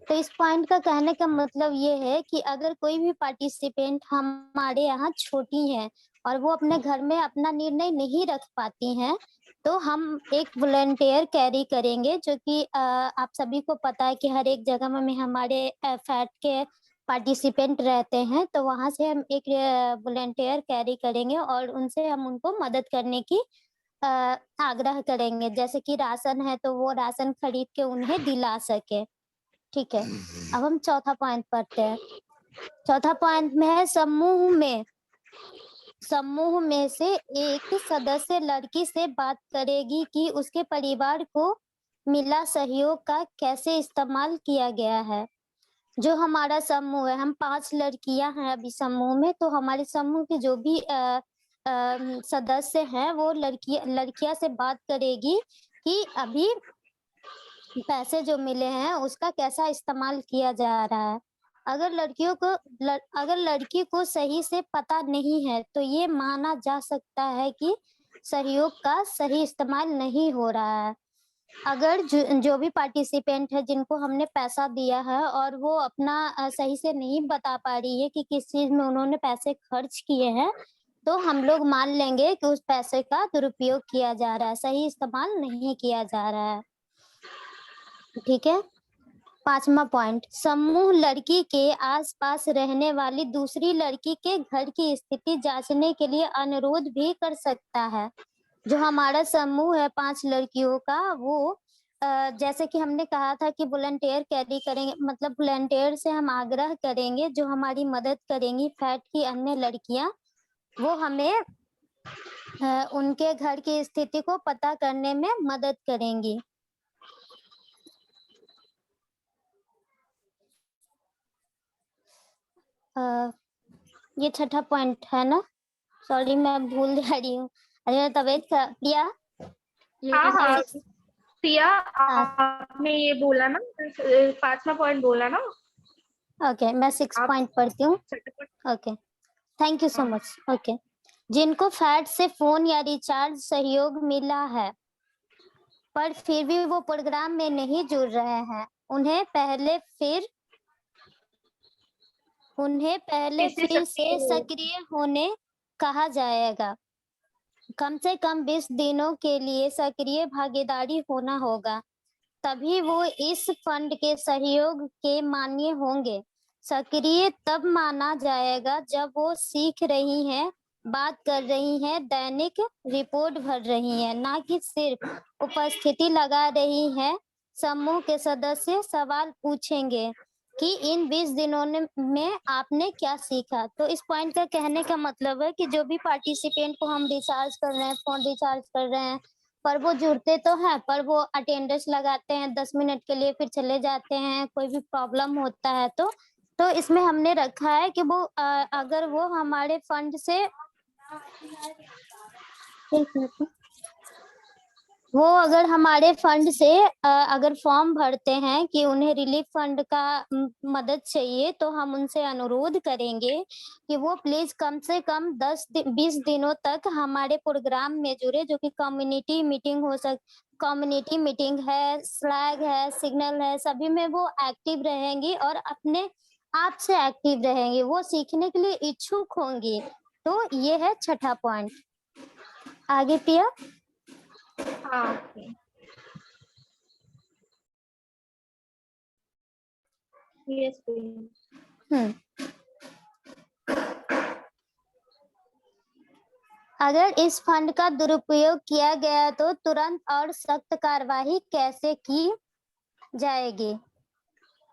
K: तो इस पॉइंट का कहने का मतलब ये है कि अगर कोई भी पार्टिसिपेंट हमारे यहाँ छोटी हैं और वो अपने घर में अपना निर्णय नहीं रख पाती हैं, तो हम एक वॉलंटियर कैरी करेंगे, जो कि आप सभी को पता है कि हर एक जगह में हमारे फैट के पार्टिसिपेंट रहते हैं। तो वहाँ से हम एक वॉलंटियर कैरी करेंगे और उनसे हम उनको मदद करने की आग्रह करेंगे, जैसे कि राशन है तो वो राशन खरीद के उन्हें दिला सके। ठीक है, अब हम चौथा पॉइंट पढ़ते हैं। चौथा पॉइंट में है समूह में से एक सदस्य लड़की से बात करेगी कि उसके परिवार को मिला सहयोग का कैसे इस्तेमाल किया गया है। जो हमारा समूह है, हम 5 लड़कियां हैं अभी समूह में, तो हमारे समूह के जो भी सदस्य हैं वो लड़कियां से बात करेगी कि अभी पैसे जो मिले हैं उसका कैसा इस्तेमाल किया जा रहा है। अगर लड़की को सही से पता नहीं है तो ये माना जा सकता है कि सहयोग का सही इस्तेमाल नहीं हो रहा है। अगर जो भी पार्टिसिपेंट है जिनको हमने पैसा दिया है और वो अपना सही से नहीं बता पा रही है कि किस चीज में उन्होंने पैसे खर्च किए हैं, तो हम लोग मान लेंगे कि उस पैसे का दुरुपयोग किया जा रहा है, सही इस्तेमाल नहीं किया जा रहा है। ठीक है। 5वां पॉइंट, समूह लड़की के आसपास रहने वाली दूसरी लड़की के घर की स्थिति जांचने के लिए अनुरोध भी कर सकता है। जो हमारा समूह है 5 लड़कियों का, वो जैसे कि हमने कहा था कि वॉलंटियर कैरी करेंगे, मतलब वॉलंटियर से हम आग्रह करेंगे जो हमारी मदद करेंगी फैट की अन्य लड़कियां, वो हमें उनके घर की स्थिति को पता करने में मदद करेंगी। ये छठा पॉइंट है ना, सॉरी मैं भूल जा रही हूँ। अरे तबीयत प्रिया,
C: हाँ प्रिया, आपने ये बोला ना 5वां पॉइंट बोला ना।
K: ओके, मैं 6 पॉइंट पढ़ती हूँ। Okay, thank you so much. Okay, जिनको फैट से फोन या रिचार्ज सहयोग मिला है पर फिर भी वो प्रोग्राम में नहीं जुड़ रहे हैं, उन्हें पहले फिर से सक्रिय होने कहा जाएगा। कम से कम 20 दिनों के लिए सक्रिय भागीदारी होना होगा, तभी वो इस फंड के सहयोग के मान्य होंगे। सक्रिय तब माना जाएगा जब वो सीख रही हैं, बात कर रही हैं, दैनिक रिपोर्ट भर रही हैं, ना कि सिर्फ उपस्थिति लगा रही हैं। समूह के सदस्य सवाल पूछेंगे कि इन 20 दिनों में आपने क्या सीखा। तो इस पॉइंट का कहने का मतलब है कि जो भी पार्टिसिपेंट को हम रिचार्ज कर रहे हैं, फोन रिचार्ज कर रहे हैं, पर वो जुड़ते तो हैं, पर वो अटेंडेंस लगाते हैं 10 मिनट के लिए, फिर चले जाते हैं, कोई भी प्रॉब्लम होता है तो इसमें हमने रखा है कि वो अगर वो हमारे फंड से वो अगर हमारे फंड से अगर फॉर्म भरते हैं कि उन्हें रिलीफ फंड का मदद चाहिए, तो हम उनसे अनुरोध करेंगे कि वो प्लीज कम से कम 10-20 दिनों तक हमारे प्रोग्राम में जुड़े, जो कि कम्युनिटी मीटिंग कम्युनिटी मीटिंग है, स्लैग है, सिग्नल है, सभी में वो एक्टिव रहेंगी और अपने आप से एक्टिव रहेंगी, वो सीखने के लिए इच्छुक होंगी। तो ये है छठा पॉइंट। आगे प्रिया।
C: हाँ यस
K: अगर इस फंड का दुरुपयोग किया गया तो तुरंत और सख्त कार्रवाई कैसे की जाएगी?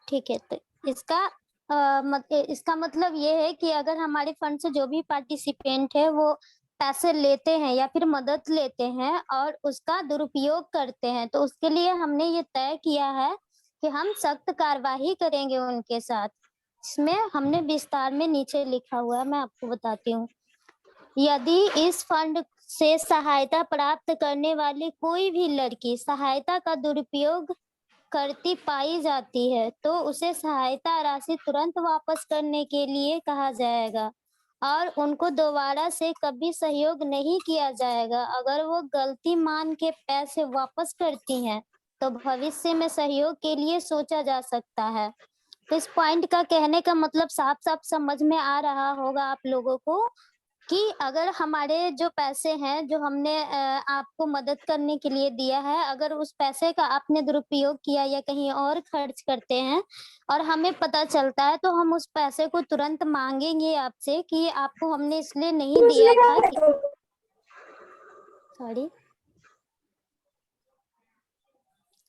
K: ठीक है, तो इसका मतलब ये है कि अगर हमारे फंड से जो भी पार्टिसिपेंट है वो पैसे लेते हैं या फिर मदद लेते हैं और उसका दुरुपयोग करते हैं, तो उसके लिए हमने ये तय किया है कि हम सख्त कार्रवाई करेंगे उनके साथ। इसमें हमने विस्तार में नीचे लिखा हुआ है, मैं आपको बताती हूँ। यदि इस फंड से सहायता प्राप्त करने वाली कोई भी लड़की सहायता का दुरुपयोग करती पाई जाती है, तो उसे सहायता राशि तुरंत वापस करने के लिए कहा जाएगा और उनको दोबारा से कभी सहयोग नहीं किया जाएगा। अगर वो गलती मान के पैसे वापस करती हैं, तो भविष्य में सहयोग के लिए सोचा जा सकता है। इस पॉइंट का कहने का मतलब साफ साफ समझ में आ रहा होगा आप लोगों को कि अगर हमारे जो पैसे हैं जो हमने आपको मदद करने के लिए दिया है, अगर उस पैसे का आपने दुरुपयोग किया या कहीं और खर्च करते हैं और हमें पता चलता है, तो हम उस पैसे को तुरंत मांगेंगे आपसे कि आपको हमने इसलिए नहीं दिया था कि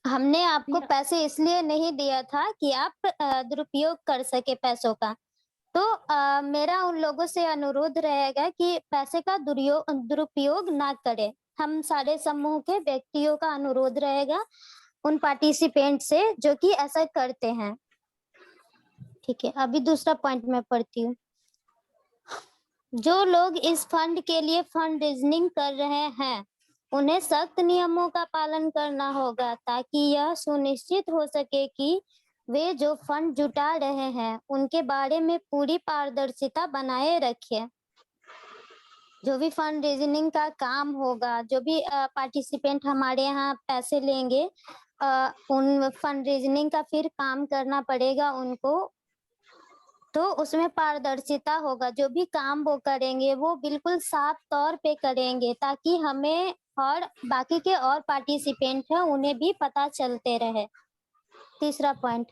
K: हमने आपको पैसे इसलिए नहीं दिया था कि आप दुरुपयोग कर सके पैसों का। तो मेरा उन लोगों से अनुरोध रहेगा कि पैसे का दुरुपयोग ना करें। हम सारे समूह के व्यक्तियों का अनुरोध रहेगा उन पार्टिसिपेंट से जो कि ऐसा करते हैं। ठीक है, अभी दूसरा पॉइंट मैं पढ़ती हूँ। जो लोग इस फंड के लिए फंड रेजनिंग कर रहे हैं, उन्हें सख्त नियमों का पालन करना होगा ताकि यह सुनिश्चित हो सके कि वे जो फंड जुटा रहे हैं उनके बारे में पूरी पारदर्शिता बनाए रखें। जो भी फंड रेजनिंग का काम होगा, जो भी पार्टिसिपेंट हमारे यहाँ पैसे लेंगे, उन फंड रेजनिंग का फिर काम करना पड़ेगा उनको, तो उसमें पारदर्शिता होगा। जो भी काम वो करेंगे वो बिल्कुल साफ तौर पे करेंगे ताकि हमें और बाकी के और पार्टिसिपेंट हैं उन्हें भी पता चलते रहे। तीसरा पॉइंट,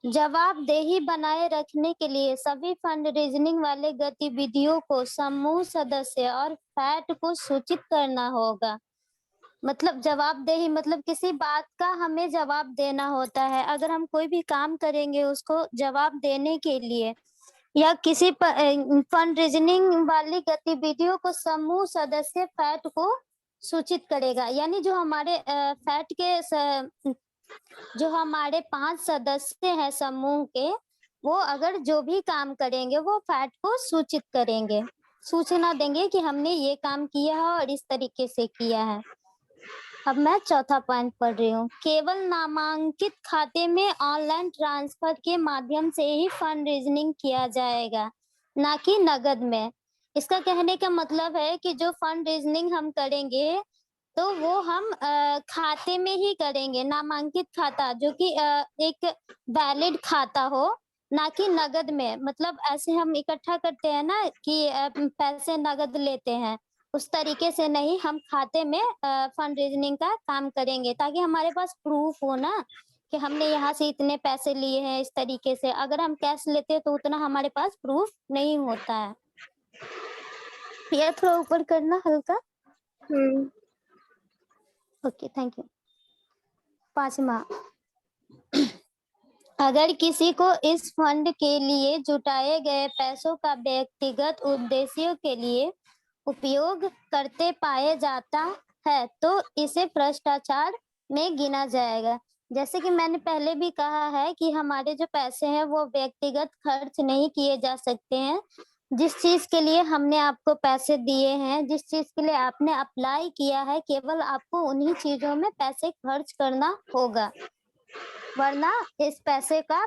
K: जवाबदेही बनाए रखने के लिए सभी फंड रेजनिंग वाले गतिविधियों को समूह सदस्य और फैट को सूचित करना होगा। मतलब जवाबदेही मतलब किसी बात का हमें जवाब देना होता है। अगर हम कोई भी काम करेंगे उसको जवाब देने के लिए या किसी फंड रेजनिंग वाली गतिविधियों को समूह सदस्य फैट को सूचित करेगा। यानी जो हमारे फैट के जो हमारे 5 सदस्य हैं समूह के, वो अगर जो भी काम करेंगे वो फैट को सूचित करेंगे, सूचना देंगे कि हमने ये काम किया है और इस तरीके से किया है। अब मैं चौथा पॉइंट पढ़ रही हूँ। केवल नामांकित खाते में ऑनलाइन ट्रांसफर के माध्यम से ही फंड रेजनिंग किया जाएगा, ना कि नगद में। इसका कहने का मतलब है कि जो फंड रेजनिंग हम करेंगे तो वो हम खाते में ही करेंगे, नामांकित खाता जो कि एक वैलिड खाता हो, ना कि नगद में। मतलब ऐसे हम इकट्ठा करते हैं ना कि पैसे नगद लेते हैं, उस तरीके से नहीं, हम खाते में फंड रेजनिंग का काम करेंगे ताकि हमारे पास प्रूफ हो ना कि हमने यहाँ से इतने पैसे लिए हैं इस तरीके से। अगर हम कैश लेते हैं तो उतना हमारे पास प्रूफ नहीं होता है। ये थोड़ा ऊपर करना हल्का। Okay, thank you. 5वां, अगर किसी को इस फंड के लिए जुटाए गए पैसों का व्यक्तिगत उद्देश्यों के लिए उपयोग करते पाए जाता है तो इसे भ्रष्टाचार में गिना जाएगा। जैसे कि मैंने पहले भी कहा है कि हमारे जो पैसे हैं वो व्यक्तिगत खर्च नहीं किए जा सकते हैं। जिस चीज के लिए हमने आपको पैसे दिए हैं, जिस चीज के लिए आपने अप्लाई किया है, केवल आपको उन्हीं चीजों में पैसे खर्च करना होगा, वरना इस पैसे का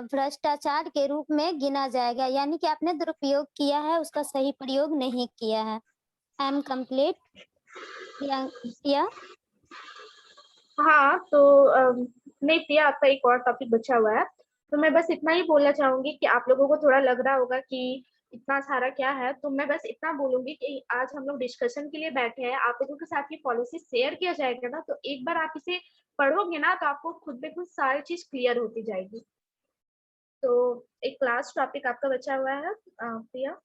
K: भ्रष्टाचार के रूप में गिना जाएगा, यानी कि आपने दुरुपयोग किया है, उसका सही प्रयोग नहीं किया है। I am complete. प्रिया?
C: हाँ, तो नहीं प्रिया, आपका एक और टॉपिक बचा हुआ है, तो मैं बस इतना ही बोलना चाहूंगी कि आप लोगों को थोड़ा लग रहा होगा कि इतना सारा क्या है, तो मैं बस इतना बोलूंगी कि आज हम लोग डिस्कशन के लिए बैठे हैं, आप लोगों के साथ ये पॉलिसी शेयर किया जाएगा ना, तो एक बार आप इसे पढ़ोगे ना तो आपको खुद पे खुद सारी चीज क्लियर होती जाएगी। तो एक लास्ट टॉपिक आपका बचा हुआ है प्रिया।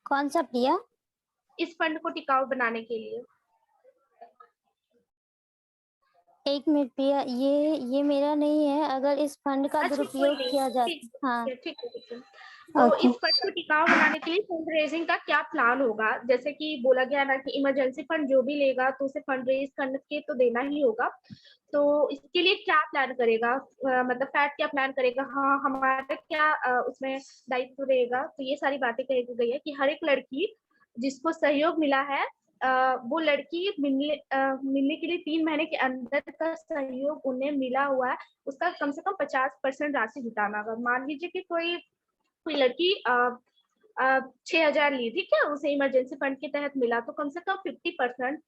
K: कौन सा प्रिया?
C: इस फंड को टिकाऊ बनाने के लिए।
K: एक मिनट प्रिया, ये मेरा नहीं है। अगर इस फंड का दुरुपयोग किया जाता, हाँ
C: ठीक है। तो इस फंड को टिकाऊ बनाने के लिए फंड रेजिंग का क्या प्लान होगा, जैसे कि बोला गया ना कि इमरजेंसी फंड जो भी लेगा तो उसे फंड रेज करके तो देना ही होगा, तो इसके लिए क्या प्लान करेगा, मतलब फैट क्या प्लान करेगा, हाँ हमारा क्या उसमें दायित्व रहेगा। तो ये सारी बातें कही गई है कि हर एक लड़की जिसको सहयोग मिला है वो लड़की मिलने के लिए 3 महीने के अंदर का सहयोग उन्हें मिला हुआ है, उसका कम से कम 50% राशि जुटाना होगा। मान लीजिए कि कोई लड़की 6,000 ली, ठीक है, उसे इमरजेंसी फंड के तहत मिला, तो कम से कम 50%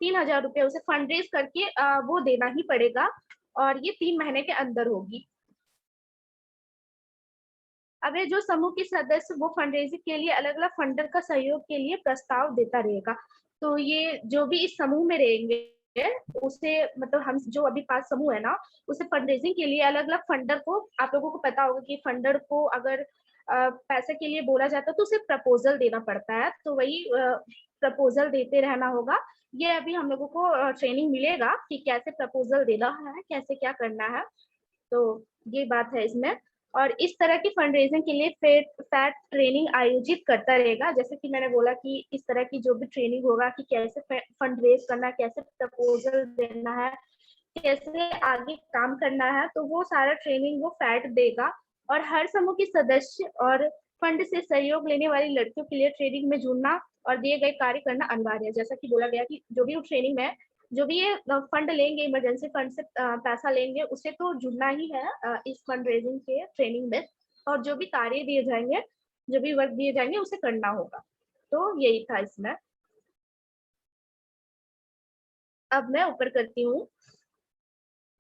C: 3,000 रुपए उसे फंड रेज करके वो देना ही पड़ेगा, और ये 3 महीने के अंदर होगी। अब ये जो समूह के सदस्य वो फंड रेजिंग के लिए अलग अलग फंडर का सहयोग के लिए प्रस्ताव देता रहेगा, तो ये जो भी इस समूह में रहेंगे उसे, मतलब हम जो अभी 5 समूह है ना, उसे फंड रेजिंग के लिए अलग अलग फंडर को, आप लोगों को पता होगा कि फंडर को अगर पैसे के लिए बोला जाता है तो उसे प्रपोजल देना पड़ता है, तो वही प्रपोजल देते रहना होगा। ये अभी हम लोगों को ट्रेनिंग मिलेगा कि कैसे प्रपोजल देना है, कैसे क्या करना है, तो ये बात है इसमें। और इस तरह की फंड रेजिंग के लिए फैट ट्रेनिंग आयोजित करता रहेगा, जैसे कि मैंने बोला कि इस तरह की जो भी ट्रेनिंग होगा कि कैसे फंड रेज करना है, कैसे प्रपोजल देना है, कैसे आगे काम करना है, तो वो सारा ट्रेनिंग वो फैट देगा। और हर समूह के सदस्य और फंड से सहयोग लेने वाली लड़कियों के लिए ट्रेनिंग में जुड़ना और दिए गए कार्य करना अनिवार्य है। जैसा कि बोला गया कि जो भी ट्रेनिंग में जो भी ये फंड लेंगे, इमरजेंसी फंड से पैसा लेंगे, उसे तो जुड़ना ही है इस फंड रेजिंग के ट्रेनिंग में, और जो भी कार्य दिए जाएंगे, जो भी वर्क दिए जाएंगे उसे करना होगा। तो यही था इसमें। अब मैं ऊपर करती हूँ।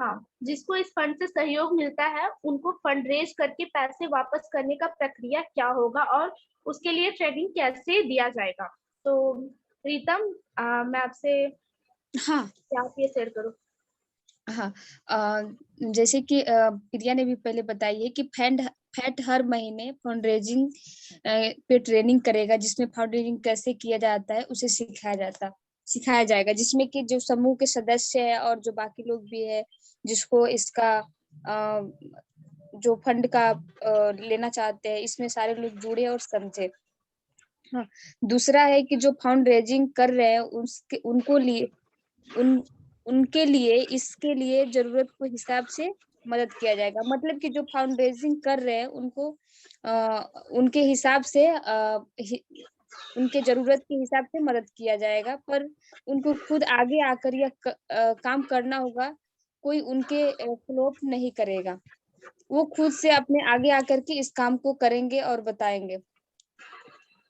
C: हाँ, जिसको इस फंड से सहयोग मिलता है उनको फंड रेज करके पैसे वापस करने का प्रक्रिया क्या होगा और उसके लिए ट्रेनिंग कैसे दिया जाएगा। तो प्रीतम, मैं आपसे
I: हाँ
C: क्या आप ये शेयर करो।
I: हाँ, जैसे कि प्रिया ने भी पहले बताई है कि फैट हर महीने फंड रेजिंग पे ट्रेनिंग करेगा, जिसमें फंड रेजिंग कैसे किया जाता है उसे सिखाया जाएगा, जिसमें कि जो समूह के सदस्य है और जो बाकी लोग भी है जिसको इसका जो फंड का लेना चाहते हैं, इसमें सारे लोग जुड़े और समझे। हाँ, दूसरा है कि जो फंड रेजिंग कर रहे हैं उनके लिए इसके लिए जरूरत के हिसाब से मदद किया जाएगा। मतलब कि जो फंड रेजिंग कर रहे हैं उनको उनके हिसाब से उनके जरूरत के हिसाब से मदद किया जाएगा, पर उनको खुद आगे आकर यह काम करना होगा। कोई उनके फ्लॉप नहीं करेगा, वो खुद से अपने आगे आकर के इस काम को करेंगे और बताएंगे।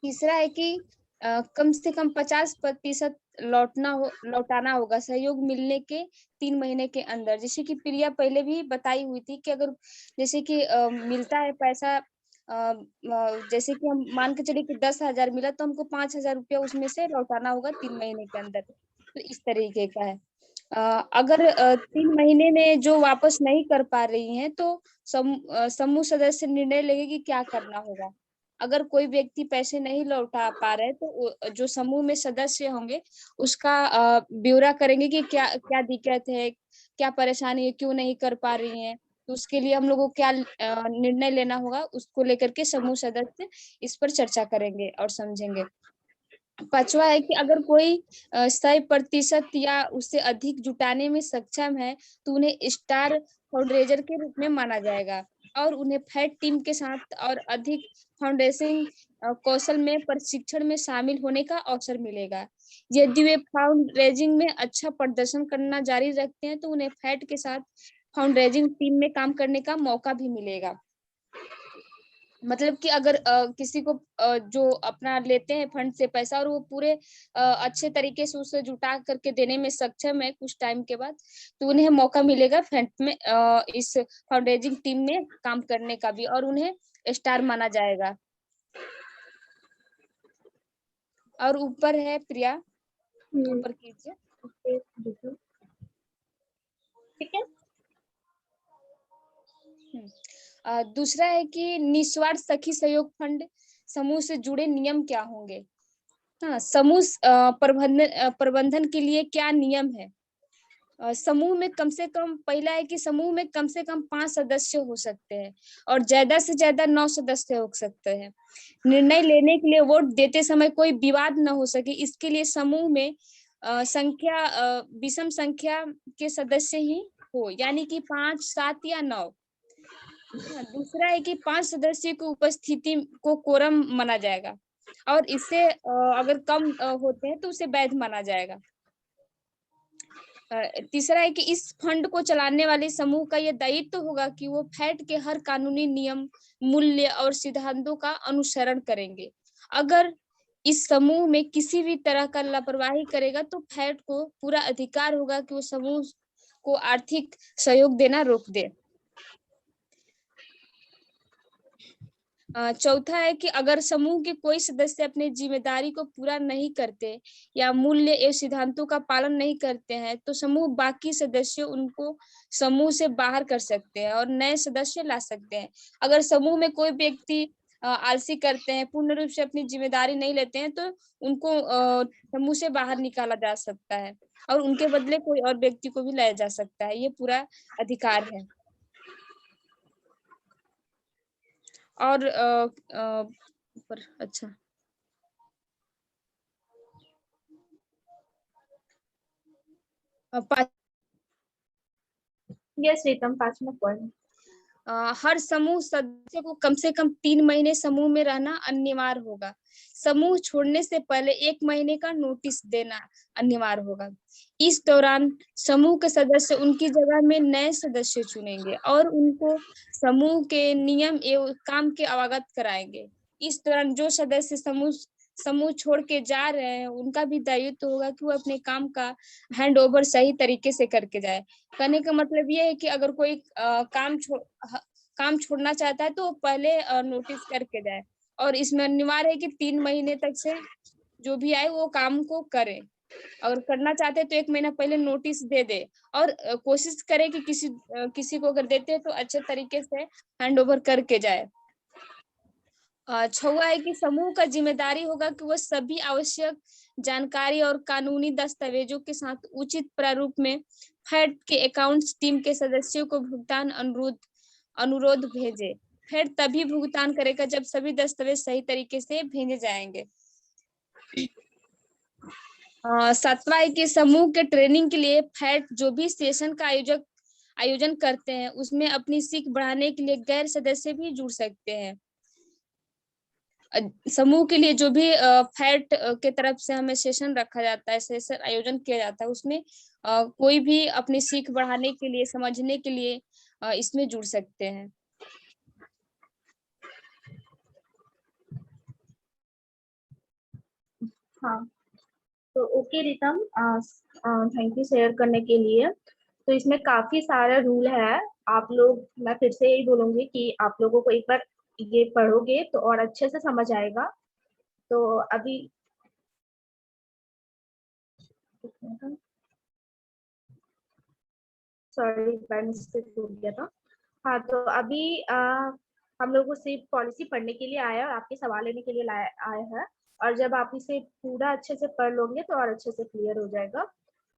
I: तीसरा है कि कम से कम 50% लौटाना होगा सहयोग मिलने के 3 महीने के अंदर। जैसे कि प्रिया पहले भी बताई हुई थी कि अगर जैसे कि मिलता है पैसा, जैसे कि हम मान के चलिए कि 10,000 मिला तो हमको 5,000 रुपया उसमें से लौटाना होगा 3 महीने के अंदर। तो इस तरीके का है। अगर 3 महीने में जो वापस नहीं कर पा रही हैं तो समूह सदस्य निर्णय लेंगे कि क्या करना होगा। अगर कोई व्यक्ति पैसे नहीं लौटा पा रहे तो जो समूह में सदस्य होंगे उसका ब्यौरा करेंगे कि क्या क्या दिक्कत है, क्या परेशानी है, क्यों नहीं कर पा रही हैं, तो उसके लिए हम लोगों को क्या निर्णय लेना होगा, उसको लेकर के समूह सदस्य इस पर चर्चा करेंगे और समझेंगे। पांचवा है कि अगर कोई 100% या उससे अधिक जुटाने में सक्षम है तो उन्हें स्टार फंडरेजर के रूप में माना जाएगा और उन्हें फैट टीम के साथ और अधिक फाउंडेशन कौशल में प्रशिक्षण में शामिल होने का अवसर मिलेगा। यदि वे फाउंड रेजिंग में अच्छा प्रदर्शन करना जारी रखते हैं तो उन्हें फैट के साथ फाउंड रेजिंग टीम में काम करने का मौका भी मिलेगा। मतलब कि अगर किसी को जो अपना लेते हैं फंड से पैसा और वो पूरे अच्छे तरीके से उसे जुटा करके देने में सक्षम है कुछ टाइम के बाद, तो उन्हें मौका मिलेगा फंड में इस फंडरेजिंग टीम में काम करने का भी और उन्हें स्टार माना जाएगा। और ऊपर है प्रिया, ऊपर कीजिए।
C: ठीक है।
I: दूसरा है कि निस्वार्थ सखी सहयोग फंड समूह से जुड़े नियम क्या होंगे। हाँ, समूह प्रबंधन के लिए क्या नियम है। समूह में कम से कम, पहला है कि समूह में कम से कम 5 सदस्य हो सकते हैं और ज्यादा से ज्यादा 9 सदस्य हो सकते हैं। निर्णय लेने के लिए वोट देते समय कोई विवाद न हो सके, इसके लिए समूह में विषम संख्या के सदस्य ही हो, यानी कि 5, 7 या 9। दूसरा है कि 5 सदस्य की उपस्थिति को कोरम माना जाएगा और इससे अगर कम होते हैं तो उसे वैध माना जाएगा। तीसरा है कि इस फंड को चलाने वाले समूह का यह दायित्व होगा कि वो फैट के हर कानूनी नियम, मूल्य और सिद्धांतों का अनुसरण करेंगे। अगर इस समूह में किसी भी तरह का लापरवाही करेगा तो फैट को पूरा अधिकार होगा कि वो समूह को आर्थिक सहयोग देना रोक दे। चौथा है कि अगर समूह के कोई सदस्य अपनी जिम्मेदारी को पूरा नहीं करते या मूल्य एवं सिद्धांतों का पालन नहीं करते हैं तो समूह बाकी सदस्य उनको समूह से बाहर कर सकते हैं और नए सदस्य ला सकते हैं। अगर समूह में कोई व्यक्ति आलसी करते हैं, पूर्ण रूप से अपनी जिम्मेदारी नहीं लेते हैं, तो उनको समूह से बाहर निकाला जा सकता है और उनके बदले कोई और व्यक्ति को भी लाया जा सकता है। ये पूरा अधिकार है। और ऊपर अच्छा,
C: यस रीतम, 5वां पॉइंट।
I: हर समूह सदस्य को कम से कम 3 महीने समूह में रहना अनिवार्य होगा। समूह छोड़ने से पहले 1 महीने का नोटिस देना अनिवार्य होगा। इस दौरान समूह के सदस्य उनकी जगह में नए सदस्य चुनेंगे और उनको समूह के नियम एवं काम के अवगत कराएंगे। इस दौरान जो सदस्य समूह छोड़ के जा रहे हैं उनका भी दायित्व होगा कि वो अपने काम का हैंड ओवर सही तरीके से करके जाए। कहने का मतलब ये है कि अगर कोई काम छोड़ना चाहता है तो पहले नोटिस करके जाए और इसमें अनिवार्य है कि 3 महीने तक से जो भी आए वो काम को करे। अगर करना चाहते हैं तो 1 महीना पहले नोटिस दे दे और कोशिश करे कि किसी को अगर देते हैं तो अच्छे तरीके से हैंड ओवर करके जाए। 6वां है कि समूह का जिम्मेदारी होगा कि वह सभी आवश्यक जानकारी और कानूनी दस्तावेजों के साथ उचित प्रारूप में फैट के अकाउंट्स टीम के सदस्यों को भुगतान अनुरोध भेजे। फैट तभी भुगतान करेगा जब सभी दस्तावेज सही तरीके से भेजे जाएंगे। 7वां है कि समूह के ट्रेनिंग के लिए फैट जो भी सेशन का आयोजन करते हैं उसमें अपनी सीख बढ़ाने के लिए गैर सदस्य भी जुड़ सकते हैं। समूह के लिए जो भी फैट के तरफ से हमें सेशन रखा जाता है, सेशन आयोजन किया जाता है, उसमें कोई भी अपनी सीख बढ़ाने के लिए, समझने के लिए इसमें जुड़ सकते हैं।
C: हाँ, तो okay Ritam, thank you share करने के लिए। तो इसमें काफी सारा रूल है। आप लोग, मैं फिर से यही बोलूंगी कि आप लोगों को एक बार ये पढ़ोगे तो और अच्छे से समझ आएगा। तो अभी सॉरी, बाय मिस्टेक हो गया था। हाँ, तो अभी हम लोग को सिर्फ पॉलिसी पढ़ने के लिए आया और आपके सवाल लेने के लिए आया है। और जब आप इसे पूरा अच्छे से पढ़ लोगे तो और अच्छे से क्लियर हो जाएगा।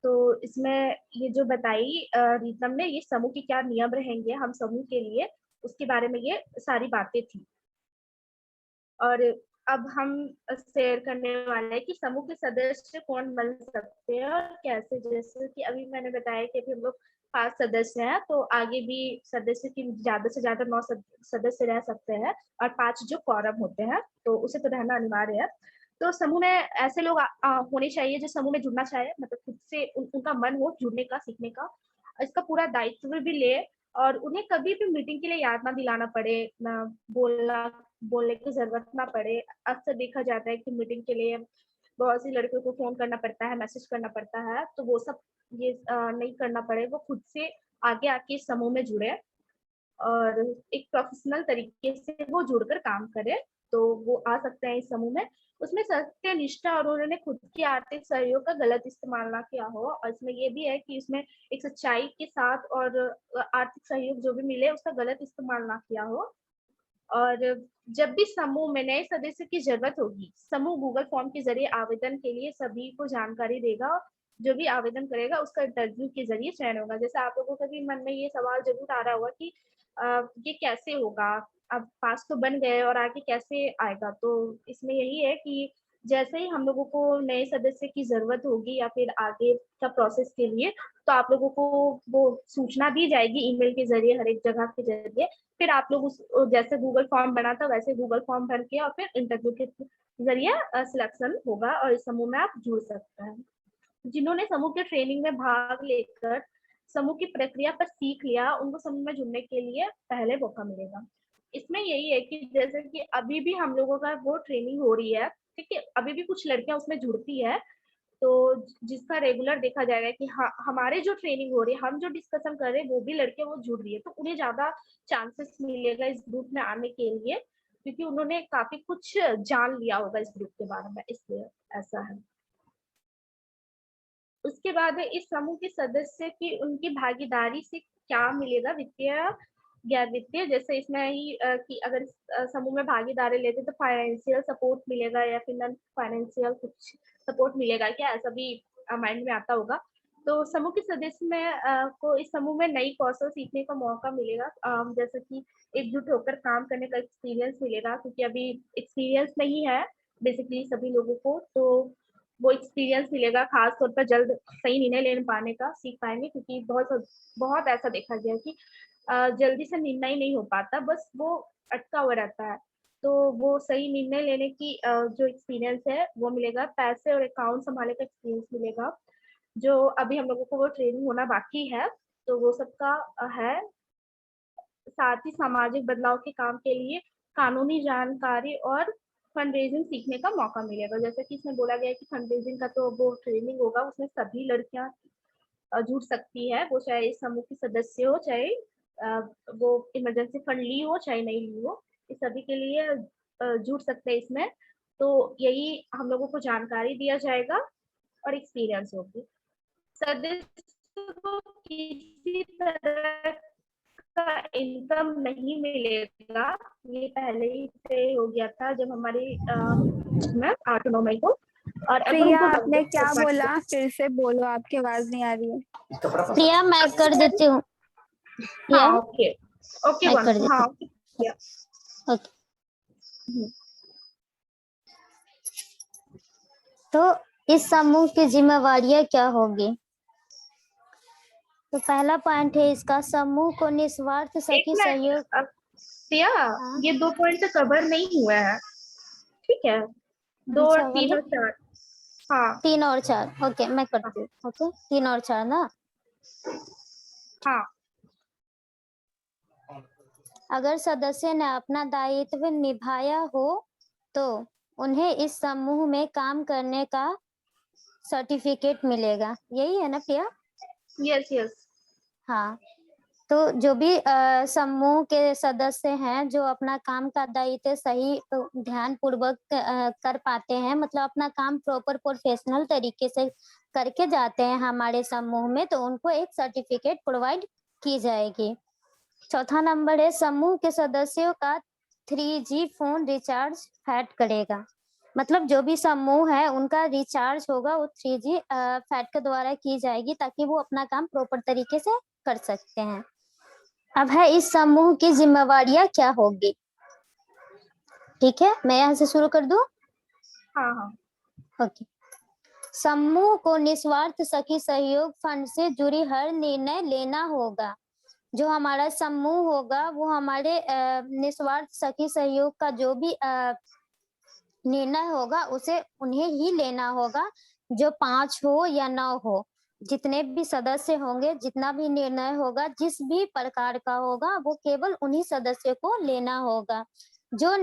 C: तो इसमें ये जो बताई रीतम ने, ये समूह के क्या नियम रहेंगे हम समूह के लिए, उसके बारे में ये सारी बातें थी। और अब हम शेयर करने वाले हैं कि समूह के सदस्य कौन बन सकते हैं और कैसे। जैसे कि अभी मैंने बताया कि अभी हम लोग 5 सदस्य हैं, तो आगे भी सदस्य की ज्यादा से ज्यादा 9 सदस्य रह सकते हैं, और 5 जो quorum होते हैं, तो उसे तो रहना अनिवार्य है। तो समूह में ऐसे लोग होने चाहिए जो समूह में जुड़ना चाहे, मतलब खुद से उनका मन हो जुड़ने का, सीखने का, इसका पूरा दायित्व भी ले, और उन्हें कभी भी मीटिंग के लिए याद ना दिलाना पड़े, ना बोलने की जरूरत ना पड़े। अक्सर देखा जाता है कि मीटिंग के लिए बहुत सी लड़कियों को फोन करना पड़ता है, मैसेज करना पड़ता है, तो वो सब ये नहीं करना पड़े। वो खुद से आगे आके समूह में जुड़े और एक प्रोफेशनल तरीके से वो जुड़कर काम करे, तो वो आ सकते हैं इस समूह में। उसमें सत्य, निष्ठा और उन्होंने खुद की आर्थिक सहयोग का गलत इस्तेमाल ना किया हो। और इसमें ये भी है कि इसमें एक सच्चाई के साथ और आर्थिक सहयोग जो भी मिले उसका गलत इस्तेमाल ना किया हो। और जब भी समूह में नए सदस्य की जरूरत होगी, समूह गूगल फॉर्म के जरिए आवेदन के लिए सभी को जानकारी देगा। जो भी आवेदन करेगा उसका इंटरव्यू के जरिए चयन होगा। जैसे आप लोगों के भी मन में ये सवाल जरूर आ रहा होगा कि ये कैसे होगा, अब पास तो बन गए और आगे कैसे आएगा। तो इसमें यही है कि जैसे ही हम लोगों को नए सदस्य की जरूरत होगी या फिर आगे का प्रोसेस के लिए, तो आप लोगों को वो सूचना दी जाएगी ईमेल के जरिए, हर एक जगह के जरिए। फिर आप लोग उस जैसे गूगल फॉर्म बना था वैसे गूगल फॉर्म भर के और फिर इंटरव्यू के जरिए सिलेक्शन होगा और इस समूह में आप जुड़ सकते हैं। जिन्होंने समूह के ट्रेनिंग में भाग लेकर समूह की प्रक्रिया पर सीख लिया, उनको समूह में जुड़ने के लिए पहले मौका मिलेगा। इसमें यही है कि जैसे कि अभी भी हम लोगों का वो ट्रेनिंग हो रही है, ठीक है, अभी भी कुछ लड़कियां उसमें जुड़ती है, तो जिसका रेगुलर देखा जाएगा कि हाँ, हमारे जो ट्रेनिंग हो रही है, हम जो डिस्कशन कर रहे हैं, वो भी लड़कियां वो जुड़ रही है, तो उन्हें ज्यादा चांसेस मिलेगा इस ग्रुप में आने के लिए, क्योंकि उन्होंने काफी कुछ जान लिया होगा इस ग्रुप के बारे में, इसलिए ऐसा है। उसके बाद है इस समूह के सदस्य की उनकी भागीदारी से क्या मिलेगा, वित्तीय, गैर वित्तीय। जैसे इसमें ही कि अगर समूह में भागीदारी लेते तो फाइनेंशियल सपोर्ट मिलेगा या फिर नॉन फाइनेंशियल कुछ सपोर्ट मिलेगा क्या, ऐसा भी माइंड में आता होगा। तो समूह के सदस्य में को इस समूह में नई कौशल सीखने का मौका मिलेगा, जैसे कि एकजुट होकर काम करने का एक्सपीरियंस मिलेगा, क्योंकि अभी एक्सपीरियंस नहीं है बेसिकली सभी लोगों को, तो वो एक्सपीरियंस मिलेगा। खास तौर पर जल्द सही निर्णय ले पाने का सीख पाएंगे, क्योंकि बहुत ऐसा देखा गया कि जल्दी से निर्णय नहीं हो पाता, बस वो अटका हुआ रहता है। तो वो सही निर्णय लेने की जो एक्सपीरियंस है वो मिलेगा। पैसे और अकाउंट संभालने का एक्सपीरियंस मिलेगा, जो अभी हम लोगों को वो ट्रेनिंग होना बाकी है, तो वो सबका है। साथ ही सामाजिक बदलाव के काम के लिए कानूनी जानकारी और फंड रेजिंग सीखने का मौका मिलेगा। जैसे कि इसमें बोला गया है कि फंड रेजिंग का तो वो ट्रेनिंग होगा, उसमें सभी लड़कियां जुड़ सकती है, वो चाहे इस समूह की सदस्य हो, चाहे वो इमरजेंसी फंड ली हो चाहे नहीं ली हो, इस सभी के लिए जुड़ सकते हैं इसमें। तो यही हम लोगों को जानकारी दिया जाएगा और एक्सपीरियंस होगी। सदस्य को किसी तरह का इनकम नहीं मिलेगा, ये पहले ही से हो गया था जब हमारी 8 9 मई को। और
B: प्रिया आपने क्या बोला, फिर से बोलो, आपकी आवाज नहीं आ रही है।
K: प्रिया मैं कर देती हूँ।
C: हाँ, ओके ओके,
K: मैं कर देती
C: हाँ
K: ओके। तो इस समूह की जिम्मेवारियां क्या होगी? तो पहला पॉइंट है इसका, समूह को निस्वार्थ सखी सहयोग।
C: प्रिया, ये 2 पॉइंट तो कवर नहीं हुआ है, ठीक है, 2 और 3 और 4। हाँ
K: 3 और 4, ओके मैं करती हूँ। ओके 3 और 4 ना।
C: हाँ,
K: अगर सदस्य ने अपना दायित्व निभाया हो तो उन्हें इस समूह में काम करने का सर्टिफिकेट मिलेगा, यही है ना प्रिया?
C: Yes yes.
K: हाँ, तो जो भी समूह के सदस्य हैं जो अपना काम का दायित्व सही ध्यान पूर्वक कर पाते हैं, मतलब अपना काम प्रॉपर प्रोफेशनल तरीके से करके जाते हैं हमारे समूह में, तो उनको एक सर्टिफिकेट प्रोवाइड की जाएगी। चौथा नंबर है समूह के सदस्यों का 3G फोन रिचार्ज फैट करेगा, मतलब जो भी समूह है उनका रिचार्ज होगा वो 3G फैट के द्वारा की जाएगी ताकि वो अपना काम प्रॉपर तरीके से कर सकते हैं। अब है इस समूह की जिम्मेवारियां क्या होगी। ठीक है, मैं यहाँ से शुरू कर दूं।
C: हाँ हाँ।
K: ओके। समूह को निस्वार्थ सखी सहयोग फंड से जुड़ी हर निर्णय लेना होगा। जो हमारा समूह होगा वो हमारे निस्वार्थ सखी सहयोग का जो भी निर्णय होगा उसे उन्हें ही लेना होगा, जो 5 हो या 9 हो, जितने भी सदस्य होंगे, जितना भी निर्णय होगा, जिस भी प्रकार का होगा, वो केवल उन्हीं सदस्यों को लेना होगा। जो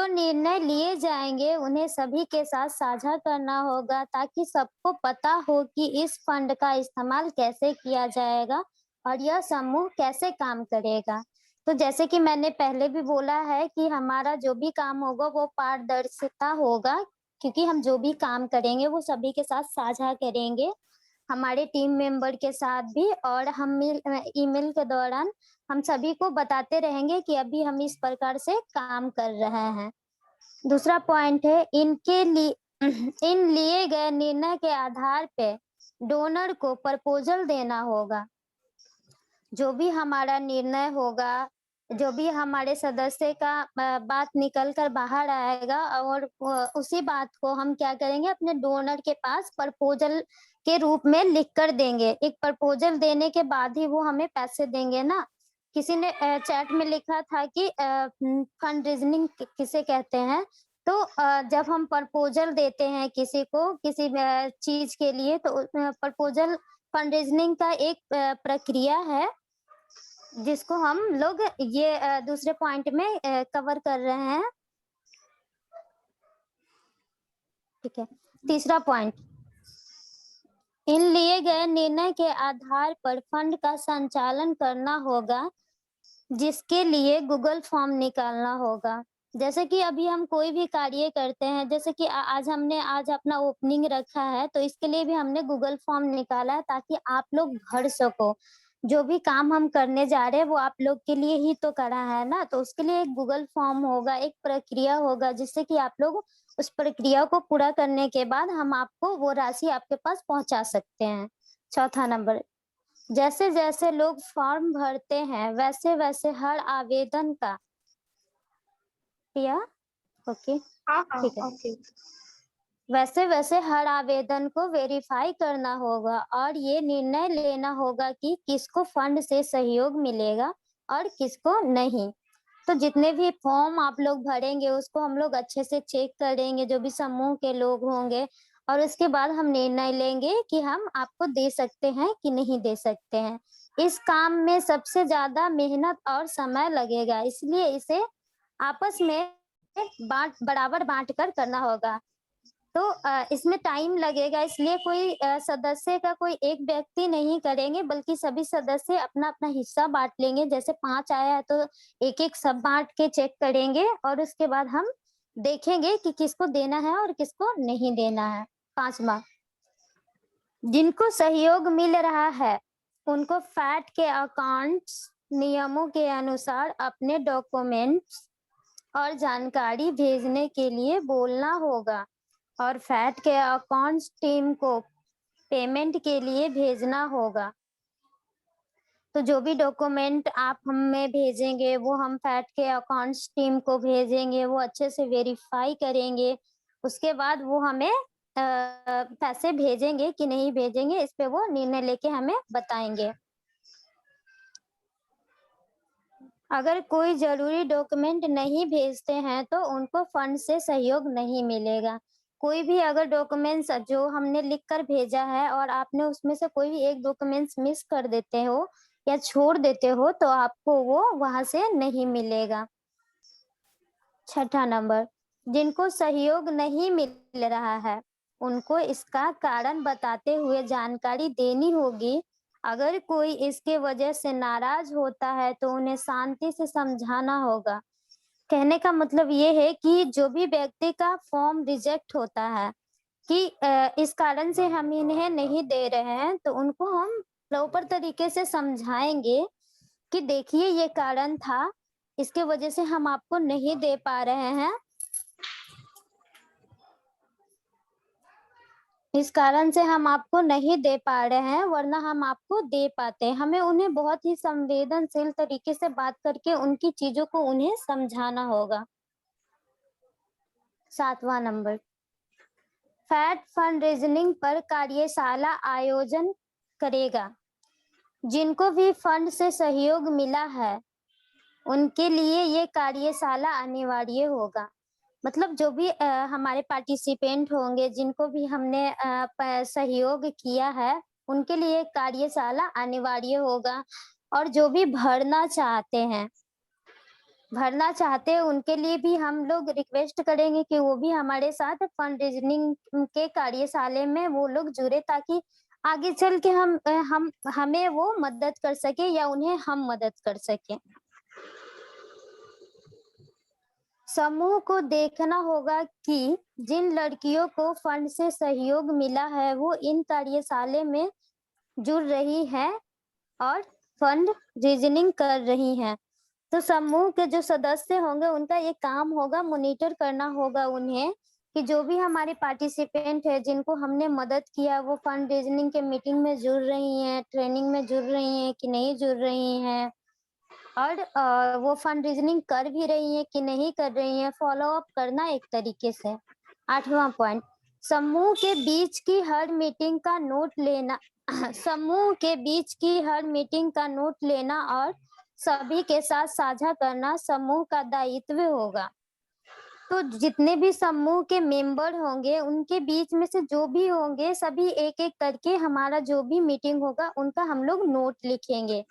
K: निर्णय लिए जाएंगे उन्हें सभी के साथ साझा करना होगा ताकि सबको पता हो कि इस फंड का इस्तेमाल कैसे किया जाएगा और यह समूह कैसे काम करेगा। तो जैसे कि मैंने पहले भी बोला है कि हमारा जो भी काम होगा वो पारदर्शिता होगा, क्योंकि हम जो भी काम करेंगे वो सभी के साथ साझा करेंगे, हमारे टीम मेंबर के साथ भी, और हम ईमेल के दौरान हम सभी को बताते रहेंगे कि अभी हम इस प्रकार से काम कर रहे हैं। दूसरा पॉइंट है इन लिए गए निर्णय के आधार पे डोनर को प्रपोजल देना होगा। जो भी हमारा निर्णय होगा, जो भी हमारे सदस्य का बात निकल कर बाहर आएगा और उसी बात को हम क्या करेंगे, अपने डोनर के पास प्रपोजल के रूप में लिख कर देंगे। एक प्रपोजल देने के बाद ही वो हमें पैसे देंगे ना। किसी ने चैट में लिखा था कि फंड रेजनिंग किसे कहते हैं। तो जब हम प्रपोजल देते हैं किसी को किसी चीज के लिए, तो प्रपोजल फंड रेजनिंग का एक प्रक्रिया है जिसको हम लोग ये दूसरे पॉइंट में कवर कर रहे हैं। ठीक है, तीसरा पॉइंट, इन लिए गए निर्णय के आधार पर फंड का संचालन करना होगा, जिसके लिए गूगल फॉर्म निकालना होगा। जैसे कि अभी हम कोई भी कार्य करते हैं, जैसे कि आज हमने अपना ओपनिंग रखा है, तो इसके लिए भी हमने गूगल फॉर्म निकाला है ताकि आप लोग भर सको। जो भी काम हम करने जा रहे हैं वो आप लोग के लिए ही तो करा है ना, तो उसके लिए एक गूगल फॉर्म होगा, एक प्रक्रिया होगा, जिससे कि आप लोग उस प्रक्रिया को पूरा करने के बाद हम आपको वो राशि आपके पास पहुंचा सकते हैं। चौथा नंबर, जैसे जैसे लोग फॉर्म भरते हैं वैसे वैसे हर आवेदन का ओके ठीक है,
C: ओके।
K: वैसे वैसे हर आवेदन को वेरीफाई करना होगा और ये निर्णय लेना होगा कि किसको फंड से सहयोग मिलेगा और किसको नहीं। तो जितने भी फॉर्म आप लोग भरेंगे उसको हम लोग अच्छे से चेक करेंगे, जो भी समूह के लोग होंगे, और उसके बाद हम निर्णय लेंगे कि हम आपको दे सकते हैं कि नहीं दे सकते हैं। इस काम में सबसे ज्यादा मेहनत और समय लगेगा, इसलिए इसे आपस में बराबर बांट कर करना होगा। तो इसमें टाइम लगेगा, इसलिए कोई सदस्य का कोई एक व्यक्ति नहीं करेंगे, बल्कि सभी सदस्य अपना अपना हिस्सा बांट लेंगे। जैसे 5 आया है तो एक एक सब बांट के चेक करेंगे और उसके बाद हम देखेंगे कि किसको देना है और किसको नहीं देना है। 5वां, जिनको सहयोग मिल रहा है उनको फैट के अकाउंट्स नियमों के अनुसार अपने डॉक्यूमेंट्स और जानकारी भेजने के लिए बोलना होगा और फैट के अकाउंट्स टीम को पेमेंट के लिए भेजना होगा। तो जो भी डॉक्यूमेंट आप हमें भेजेंगे वो हम फैट के अकाउंट्स टीम को भेजेंगे, वो अच्छे से वेरीफाई करेंगे, उसके बाद वो हमें पैसे भेजेंगे कि नहीं भेजेंगे, इस पे वो निर्णय लेके हमें बताएंगे। अगर कोई जरूरी डॉक्यूमेंट नहीं भेजते हैं तो उनको फंड से सहयोग नहीं मिलेगा। कोई भी अगर डॉक्यूमेंट्स जो हमने लिख कर भेजा है और आपने उसमें से कोई भी एक डॉक्यूमेंट्स मिस कर देते हो या छोड़ देते हो तो आपको वो वहां से नहीं मिलेगा। 6ठा नंबर, जिनको सहयोग नहीं मिल रहा है उनको इसका कारण बताते हुए जानकारी देनी होगी। अगर कोई इसके वजह से नाराज होता है तो उन्हें शांति से समझाना होगा। कहने का मतलब ये है कि जो भी व्यक्ति का फॉर्म रिजेक्ट होता है कि इस कारण से हम इन्हें नहीं दे रहे हैं, तो उनको हम प्रॉपर तरीके से समझाएंगे कि देखिए ये कारण था, इसके वजह से हम आपको नहीं दे पा रहे हैं। इस कारण से हम आपको नहीं दे पा रहे हैं, वरना हम आपको दे पाते। हमें उन्हें बहुत ही संवेदनशील तरीके से बात करके उनकी चीजों को उन्हें समझाना होगा। 7वां नंबर, फैट फंड रेजनिंग पर कार्यशाला आयोजन करेगा। जिनको भी फंड से सहयोग मिला है उनके लिए ये कार्यशाला अनिवार्य होगा। मतलब जो भी हमारे पार्टिसिपेंट होंगे, जिनको भी हमने सहयोग किया है, उनके लिए कार्यशाला अनिवार्य होगा। और जो भी भरना चाहते हैं उनके लिए भी हम लोग रिक्वेस्ट करेंगे कि वो भी हमारे साथ फंड रेजनिंग के कार्यशाला में वो लोग जुड़े, ताकि आगे चल के हमें वो मदद कर सके या उन्हें हम मदद कर सके। समूह को देखना होगा कि जिन लड़कियों को फंड से सहयोग मिला है वो इन कार्यशाला में जुड़ रही हैं और फंड रीजनिंग कर रही हैं। तो समूह के जो सदस्य होंगे उनका ये काम होगा, मॉनिटर करना होगा उन्हें कि जो भी हमारे पार्टिसिपेंट है जिनको हमने मदद किया वो फंड रीजनिंग के मीटिंग में जुड़ रही हैं, ट्रेनिंग में जुड़ रही हैं कि नहीं जुड़ रही हैं, और वो फंड रीजनिंग कर भी रही है कि नहीं कर रही है, फॉलो अप करना एक तरीके से। 8वां पॉइंट, समूह के बीच की हर मीटिंग का नोट लेना समूह के बीच की हर मीटिंग का नोट लेना और सभी के साथ साझा करना समूह का दायित्व होगा। तो जितने भी समूह के मेंबर होंगे उनके बीच में से जो भी होंगे सभी एक एक करके हमारा जो भी मीटिंग होगा उनका हम लोग नोट लिखेंगे।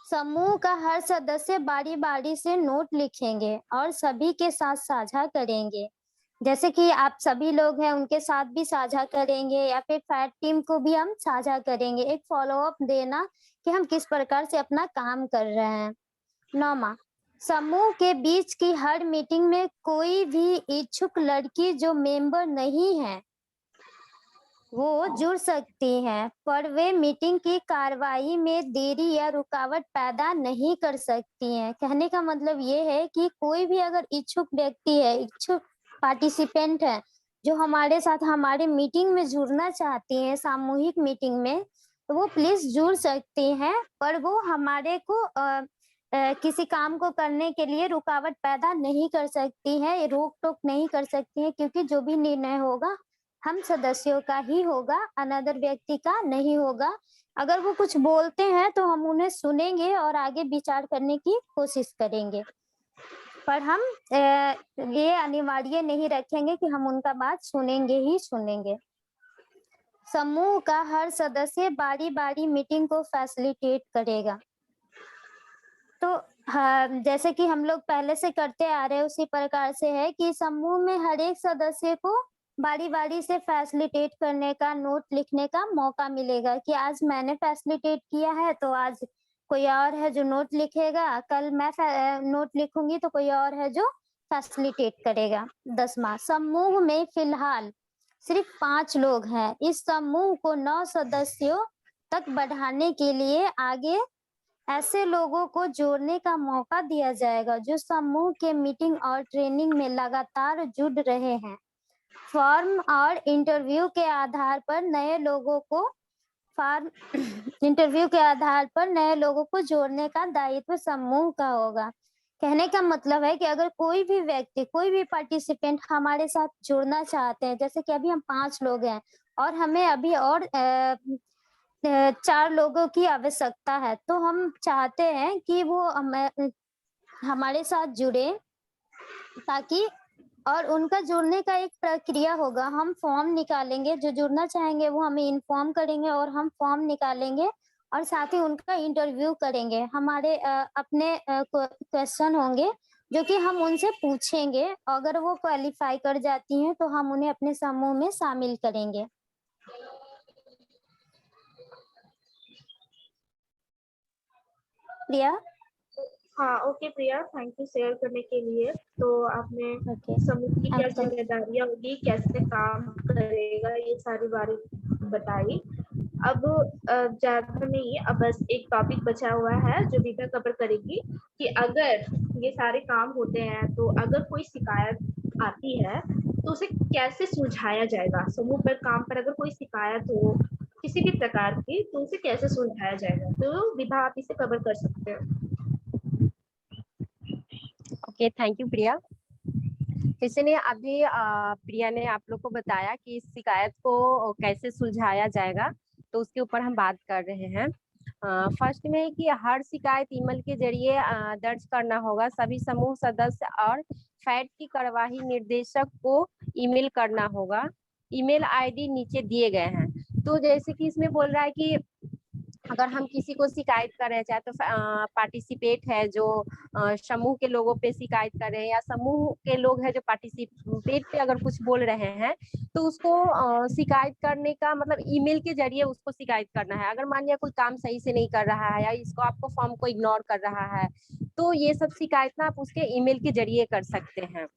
K: समूह का हर सदस्य बारी बारी से नोट लिखेंगे और सभी के साथ साझा करेंगे। जैसे कि आप सभी लोग हैं उनके साथ भी साझा करेंगे या फिर फैट टीम को भी हम साझा करेंगे। एक फॉलो अप देना कि हम किस प्रकार से अपना काम कर रहे हैं। 9वां, समूह के बीच की हर मीटिंग में कोई भी इच्छुक लड़की जो मेंबर नहीं है वो जुड़ सकती हैं, पर वे मीटिंग की कार्रवाई में देरी या रुकावट पैदा नहीं कर सकती हैं। कहने का मतलब ये है कि कोई भी अगर इच्छुक व्यक्ति है, इच्छुक पार्टिसिपेंट है जो हमारे साथ हमारे मीटिंग में जुड़ना चाहती हैं, सामूहिक मीटिंग में, तो वो प्लीज जुड़ सकती हैं, पर वो हमारे को किसी काम को करने के लिए रुकावट पैदा नहीं कर सकती है, रोक टोक नहीं कर सकती है, क्योंकि जो भी निर्णय होगा हम सदस्यों का ही होगा, अनदर व्यक्ति का नहीं होगा। अगर वो कुछ बोलते हैं तो हम उन्हें सुनेंगे और आगे विचार करने की कोशिश करेंगे, पर हम ये अनिवार्य नहीं रखेंगे कि हम उनका बात सुनेंगे ही सुनेंगे। समूह का हर सदस्य बारी बारी मीटिंग को फैसिलिटेट करेगा। तो हाँ, जैसे कि हम लोग पहले से करते आ रहे हैं उसी प्रकार से है कि समूह में हर एक सदस्य को बारी बारी से फैसिलिटेट करने का, नोट लिखने का मौका मिलेगा कि आज मैंने फैसिलिटेट किया है तो आज कोई और है जो नोट लिखेगा, कल मैं नोट लिखूंगी तो कोई और है जो फैसिलिटेट करेगा। 10वां, समूह में फिलहाल सिर्फ 5 लोग हैं। इस समूह को 9 सदस्यों तक बढ़ाने के लिए आगे ऐसे लोगों को जोड़ने का मौका दिया जाएगा जो समूह के मीटिंग और ट्रेनिंग में लगातार जुड़ रहे हैं। फॉर्म और इंटरव्यू के आधार पर नए लोगों को जोड़ने का दायित्व समूह का होगा। कहने का मतलब है कि अगर कोई भी व्यक्ति, कोई भी पार्टिसिपेंट हमारे साथ जुड़ना चाहते हैं, जैसे कि अभी हम 5 लोग हैं और हमें अभी और 4 लोगों की आवश्यकता है, तो हम चाहते हैं कि वो हमारे साथ जुड़े, ताकि और उनका जुड़ने का एक प्रक्रिया होगा। हम फॉर्म निकालेंगे, जो जुड़ना चाहेंगे वो हमें इन्फॉर्म करेंगे और हम फॉर्म निकालेंगे और साथ ही उनका इंटरव्यू करेंगे। हमारे अपने क्वेश्चन होंगे जो कि हम उनसे पूछेंगे, अगर वो क्वालिफाई कर जाती हैं तो हम उन्हें अपने समूह में शामिल करेंगे। प्रिया?
C: हाँ, okay Priya, thank you share करने के लिए। तो आपने समूह की क्या जिम्मेदारियां होगी, कैसे काम करेगा, ये सारी बातें बताई। अब ज्यादा नहीं है, अब बस एक टॉपिक बचा हुआ है जो विभा कवर करेगी कि अगर ये सारे काम होते हैं तो अगर कोई शिकायत आती है तो उसे कैसे सुलझाया जाएगा। समूह पर काम पर अगर कोई शिकायत हो किसी भी प्रकार की तो उसे कैसे सुलझाया जाएगा, तो विभा आप इसे कवर कर सकते हो।
J: ओके, थैंक यू प्रिया। इसने अभी प्रिया ने आप लोग को बताया कि इस शिकायत को कैसे सुलझाया जाएगा, तो उसके ऊपर हम बात कर रहे हैं। फर्स्ट में है कि हर शिकायत ईमेल के जरिए दर्ज करना होगा। सभी समूह सदस्य और फैट की कार्यवाही निर्देशक को ईमेल करना होगा। ईमेल आईडी नीचे दिए गए हैं। तो जैसे कि इसमें बोल रहा है कि अगर हम किसी को शिकायत कर रहे हैं, चाहे तो पार्टिसिपेट है जो समूह के लोगों पे शिकायत कर रहे हैं, या समूह के लोग हैं जो पार्टिसिपेट पे अगर कुछ बोल रहे हैं, तो उसको शिकायत करने का मतलब ईमेल के जरिए उसको शिकायत करना है। अगर मान लिया कोई काम सही से नहीं कर रहा है या इसको आपको फॉर्म को इग्नोर कर रहा है, तो ये सब शिकायत ना आप उसके ईमेल के जरिए कर सकते हैं,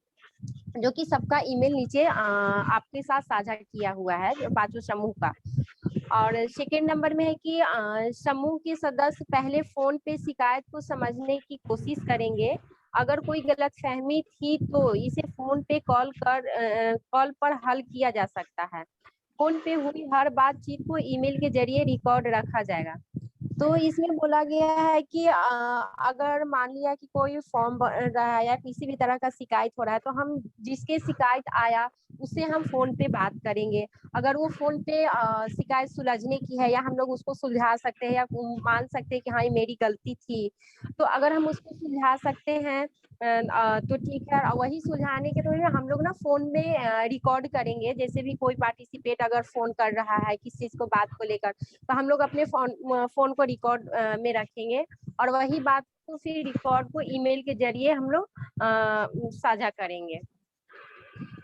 J: जो कि सबका ईमेल नीचे आपके साथ साझा किया हुआ है, जो 5 समूह का। और सेकेंड नंबर में है कि समूह के सदस्य पहले फोन पे शिकायत को समझने की कोशिश करेंगे। अगर कोई गलतफहमी थी तो इसे फोन पे कॉल पर हल किया जा सकता है। फोन पे हुई हर बातचीत को ईमेल के जरिए रिकॉर्ड रखा जाएगा। तो इसमें बोला गया है कि अगर मान लिया कि कोई फॉर्म भर रहा है या किसी भी तरह का शिकायत हो रहा है, तो हम जिसके शिकायत आया उससे हम फोन पे बात करेंगे। अगर वो फोन पे शिकायत सुलझने की है या हम लोग उसको सुलझा सकते हैं या मान सकते हैं कि हाँ ये मेरी गलती थी, तो अगर हम उसको सुलझा सकते हैं तो ठीक है। वही सुलझाने के लिए हम लोग ना फोन में रिकॉर्ड करेंगे। जैसे भी कोई पार्टिसिपेट अगर फोन कर रहा है किसी चीज को बात को लेकर, तो हम लोग अपने फोन को रिकॉर्ड में रखेंगे और वही बात को फिर रिकॉर्ड को ईमेल के जरिए हम लोग साझा करेंगे।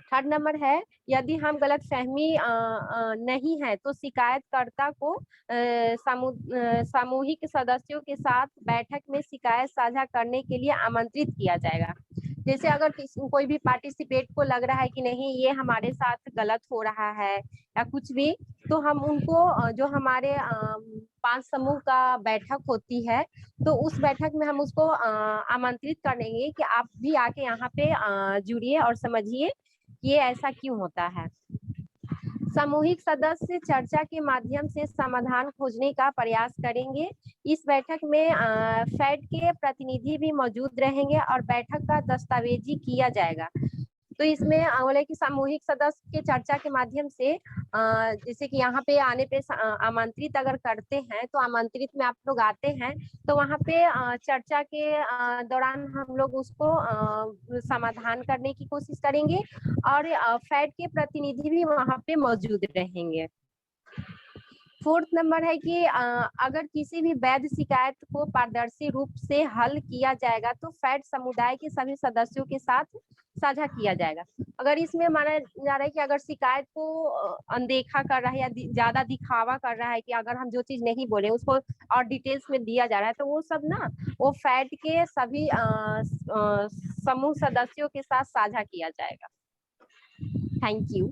J: थर्ड नंबर है, यदि हम गलतफहमी नहीं है तो शिकायतकर्ता को सामूहिक सदस्यों के साथ बैठक में शिकायत साझा करने के लिए आमंत्रित किया जाएगा। जैसे अगर कोई भी पार्टिसिपेट को लग रहा है कि नहीं ये हमारे साथ गलत हो रहा है या कुछ भी, तो हम उनको जो हमारे 5 समूह का बैठक होती है, तो उस बैठक में हम उसको आमंत्रित करेंगे कि आप भी आके यहाँ पे जुड़िए और समझिए ये ऐसा क्यों होता है। सामूहिक सदस्य चर्चा के माध्यम से समाधान खोजने का प्रयास करेंगे। इस बैठक में फैट के प्रतिनिधि भी मौजूद रहेंगे और बैठक का दस्तावेजी किया जाएगा। तो इसमें बोले कि सामूहिक सदस्य के चर्चा के माध्यम से जैसे कि यहाँ पे आने पे आमंत्रित अगर करते हैं, तो आमंत्रित में आप लोग आते हैं तो वहाँ पे चर्चा के दौरान हम लोग उसको समाधान करने की कोशिश करेंगे और फैट के प्रतिनिधि भी वहाँ पे मौजूद रहेंगे। फोर्थ नंबर है कि अगर किसी भी वैध शिकायत को पारदर्शी रूप से हल किया जाएगा तो फैट समुदाय के सभी सदस्यों के साथ साझा किया जाएगा। अगर इसमें माना जा रहा है कि अगर शिकायत को अनदेखा कर रहा है या ज्यादा दिखावा कर रहा है कि अगर हम जो चीज नहीं बोले उसको और डिटेल्स में दिया जा रहा है, तो वो सब ना वो फैट के सभी समूह सदस्यों के साथ साझा किया जाएगा। Thank you.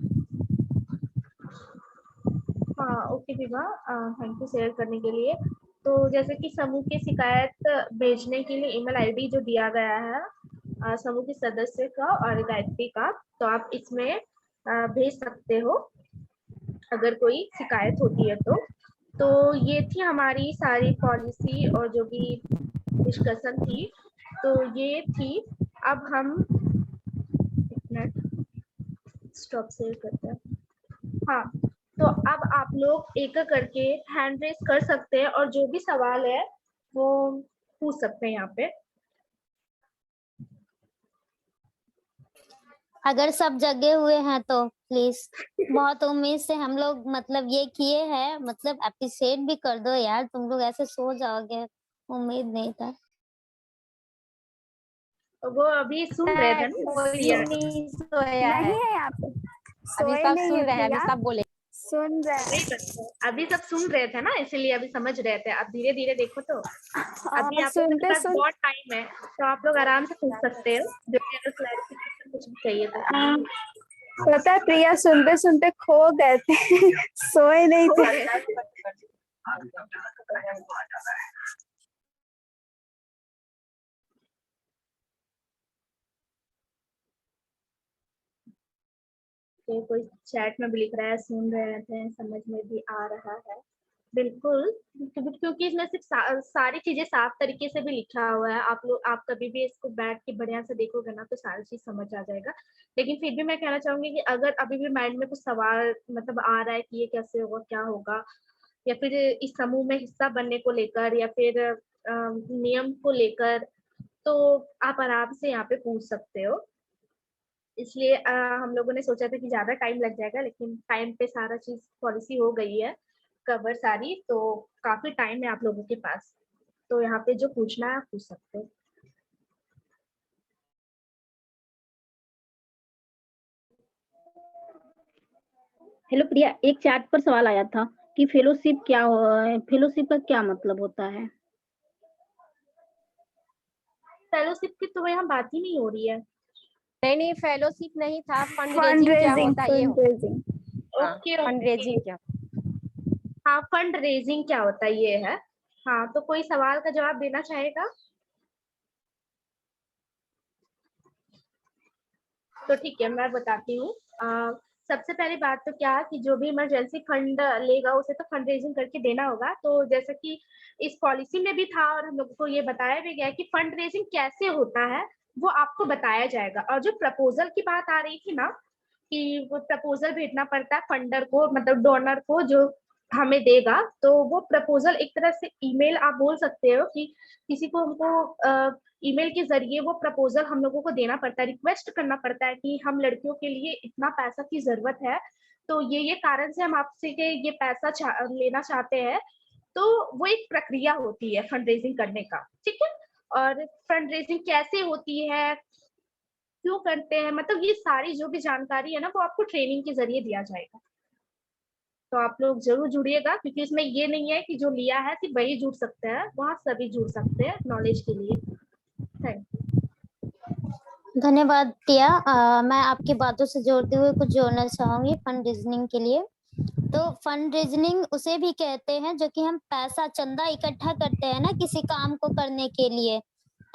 C: हाँ, okay Vibha, thank you share करने के लिए। तो जैसे कि समूह की शिकायत भेजने के लिए ईमेल आईडी जो दिया गया है समूह के सदस्य का और गायत्री का, तो आप इसमें भेज सकते हो अगर कोई शिकायत होती है तो ये थी हमारी सारी पॉलिसी और जो भी डिस्कशन थी, तो ये थी। अब हम स्टॉप शेयर करते हैं। हाँ, तो अब आप लोग एक करके हैंड रेस कर सकते हैं और जो भी सवाल है वो पूछ सकते हैं यहाँ पे।
K: अगर सब जगे हुए हैं तो प्लीज, बहुत उम्मीद से हम लोग मतलब ये किए हैं, मतलब अप्रिशिएट भी कर दो यार, तुम लोग ऐसे सो जाओगे, उम्मीद नहीं था।
C: वो अभी सुन रहे थे ना,
J: नहीं सोया है,
B: नहीं है यहाँ पे,
J: अभी सब सुन रहे हैं, अभी सब बोले
B: सुन रहे हैं।
C: अभी सब सुन रहे थे ना, इसीलिए अभी समझ रहे थे। अब धीरे धीरे देखो तो अभी आप लोगों के पास बहुत टाइम है, तो आप लोग आराम से पूछ सकते हो जो भी अगर क्लैरिफिकेशन कुछ भी चाहिए तो।
B: पता है प्रिया सुनते सुनते खो गए थे, सोए नहीं थे।
C: तो कोई चैट में भी लिख रहा है, सुन रहे थे, समझ में भी आ रहा है। बिल्कुल, क्योंकि इसमें सिर्फ सारी चीजें साफ तरीके से भी लिखा हुआ है। आप कभी भी इसको बैठ के बढ़िया से देखोगे ना तो सारी चीज समझ आ जाएगा। लेकिन फिर भी मैं कहना चाहूंगी कि अगर अभी भी माइंड में कुछ सवाल मतलब आ रहा है कि ये कैसे होगा, क्या होगा, या फिर इस समूह में हिस्सा बनने को लेकर या फिर नियम को लेकर, तो आप आराम से यहाँ पे पूछ सकते हो। इसलिए हम लोगों ने सोचा था कि ज्यादा टाइम लग जाएगा, लेकिन टाइम पे सारा चीज पॉलिसी हो गई है कवर सारी, तो काफी टाइम है आप लोगों के पास। तो यहाँ पे जो पूछना है आप पूछ सकते हो।
A: हेलो प्रिया, एक चैट पर सवाल आया था कि फेलोशिप फेलोशिप का क्या मतलब होता है?
C: फेलोशिप की तो यहाँ बात ही नहीं हो रही है।
J: नहीं, फेलोशिप नहीं था, फंड
B: फंड
J: रेजिंग क्या
B: रेजिंग,
J: होता है ये
B: fund raising.
C: Okay,
J: fund raising क्या?
C: हाँ, फंड रेजिंग क्या होता है ये है। हाँ, तो कोई सवाल का जवाब देना चाहेगा? तो ठीक है, मैं बताती हूँ। सबसे पहली बात तो क्या कि जो भी इमरजेंसी फंड लेगा उसे तो फंड रेजिंग करके देना होगा। तो जैसा कि इस पॉलिसी में भी था और हम लोगों को ये बताया भी गया कि फंड रेजिंग कैसे होता है वो आपको बताया जाएगा। और जो प्रपोजल की बात आ रही थी ना कि वो प्रपोजल भेजना पड़ता है फंडर को, मतलब डोनर को जो हमें देगा, तो वो प्रपोजल एक तरह से ईमेल आप बोल सकते हो कि किसी को हमको ईमेल के जरिए वो प्रपोजल हम लोगों को देना पड़ता है, रिक्वेस्ट करना पड़ता है कि हम लड़कियों के लिए इतना पैसा की जरूरत है, तो ये कारण से हम आपसे के ये पैसा लेना चाहते हैं। तो वो एक प्रक्रिया होती है फंड रेजिंग करने का, ठीक है। और फंड रेजिंग कैसे होती है, क्यों करते हैं, मतलब ये सारी जो भी जानकारी है ना वो आपको ट्रेनिंग के जरिए दिया जाएगा। तो आप लोग जरूर जुड़िएगा, क्योंकि इसमें ये नहीं है कि जो लिया है सिर्फ वही जुड़ सकते हैं, वहाँ सभी जुड़ सकते हैं नॉलेज के लिए। Thank you.
K: धन्यवाद प्रिया। मैं आपकी बातों से जोड़ते हुए कुछ जोड़ना चाहूंगी फंड रेजनिंग के लिए। तो फंड रेजनिंग उसे भी कहते हैं जो कि हम पैसा चंदा इकट्ठा करते हैं ना किसी काम को करने के लिए।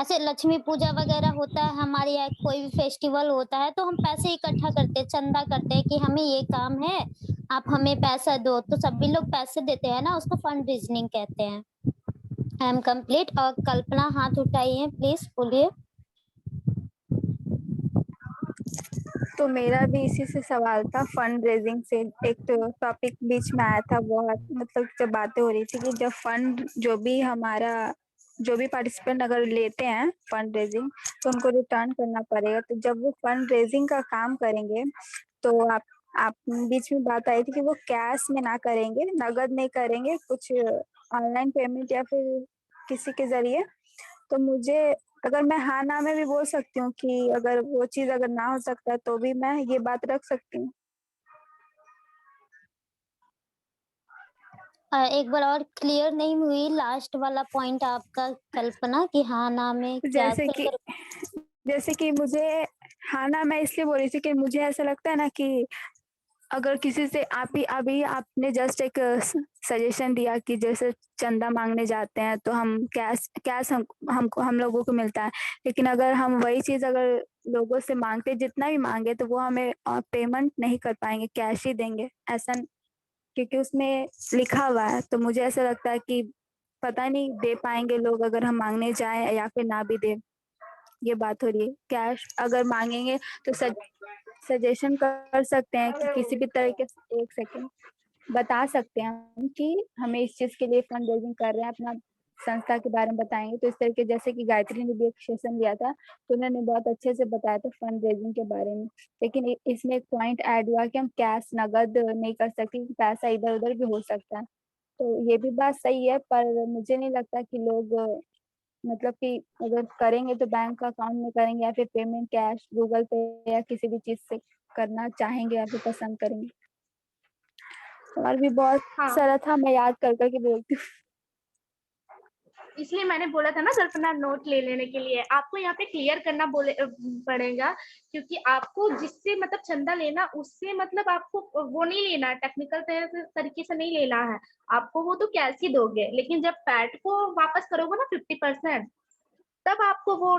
K: ऐसे लक्ष्मी पूजा वगैरह होता है हमारे यहाँ, कोई भी फेस्टिवल होता है तो हम पैसे इकट्ठा करते हैं, चंदा करते हैं कि हमें ये काम है, आप हमें पैसा दो, तो सभी लोग पैसे देते हैं ना, उसको फंड रेजनिंग कहते हैं। आई एम कंप्लीट। और कल्पना हाथ उठाई है, प्लीज बोलिए।
B: तो मेरा भी इसी से सवाल था, फंड रेजिंग से एक तो टॉपिक बीच में आया था, बहुत मतलब जब बातें हो रही थी कि जब फंड जो भी पार्टिसिपेंट अगर लेते हैं फंड रेजिंग तो उनको रिटर्न करना पड़ेगा। तो जब वो फंड रेजिंग का काम करेंगे तो आप बीच में बात आई थी कि वो कैश में ना करेंगे, नगद नहीं करेंगे, कुछ ऑनलाइन पेमेंट या फिर किसी के जरिए। तो मुझे अगर मैं हाँ ना में भी बोल सकती हूँ कि अगर वो चीज अगर ना हो सकता तो भी मैं ये बात रख सकती हूँ।
K: एक बार और क्लियर नहीं हुई लास्ट वाला पॉइंट आपका कल्पना कि हाँ ना में क्या
B: जैसे कि मुझे हाँ ना मैं इसलिए बोल रही थी कि मुझे ऐसा लगता है ना कि अगर किसी से अभी आपने जस्ट एक सजेशन दिया कि जैसे चंदा मांगने जाते हैं तो हम कैश हम लोगों को मिलता है, लेकिन अगर हम वही चीज अगर लोगों से मांगते जितना भी मांगे तो वो हमें पेमेंट नहीं कर पाएंगे, कैश ही देंगे ऐसा, क्योंकि उसमें लिखा हुआ है। तो मुझे ऐसा लगता है कि पता नहीं दे पाएंगे लोग अगर हम मांगने जाएं या फिर ना भी दे, ये बात हो रही है। कैश अगर मांगेंगे तो सजेशन कर सकते हैं कि किसी भी तरीके से, एक सेकंड, बता सकते हैं हम कि हमें इस चीज के लिए फंड रेजिंग कर रहे हैं, अपना संस्था के बारे में बताएंगे। तो इस तरीके जैसे कि गायत्री ने भी एक सेशन लिया था तो उन्होंने बहुत अच्छे से बताया था फंड रेजिंग के बारे में। लेकिन इसमें एक पॉइंट ऐड हुआ कि हम कैश नगद नहीं कर सकते, पैसा इधर उधर भी हो सकता है। तो ये भी बात सही है, पर मुझे नहीं लगता कि लोग मतलब कि अगर करेंगे तो बैंक अकाउंट में करेंगे या फिर पेमेंट कैश गूगल पे या किसी भी चीज से करना चाहेंगे या फिर पसंद करेंगे। और भी बहुत सारा था, मैं याद कर करके बोलती हूँ।
C: इसलिए मैंने बोला था ना कल्पना नोट ले लेने के लिए। आपको यहाँ पे क्लियर करना पड़ेगा, क्योंकि आपको जिससे मतलब चंदा लेना, उससे मतलब आपको वो नहीं लेना, टेक्निकल तरीके से नहीं लेना है। आपको वो तो कैश ही दोगे, लेकिन जब पैट को वापस करोगे ना 50%, तब आपको वो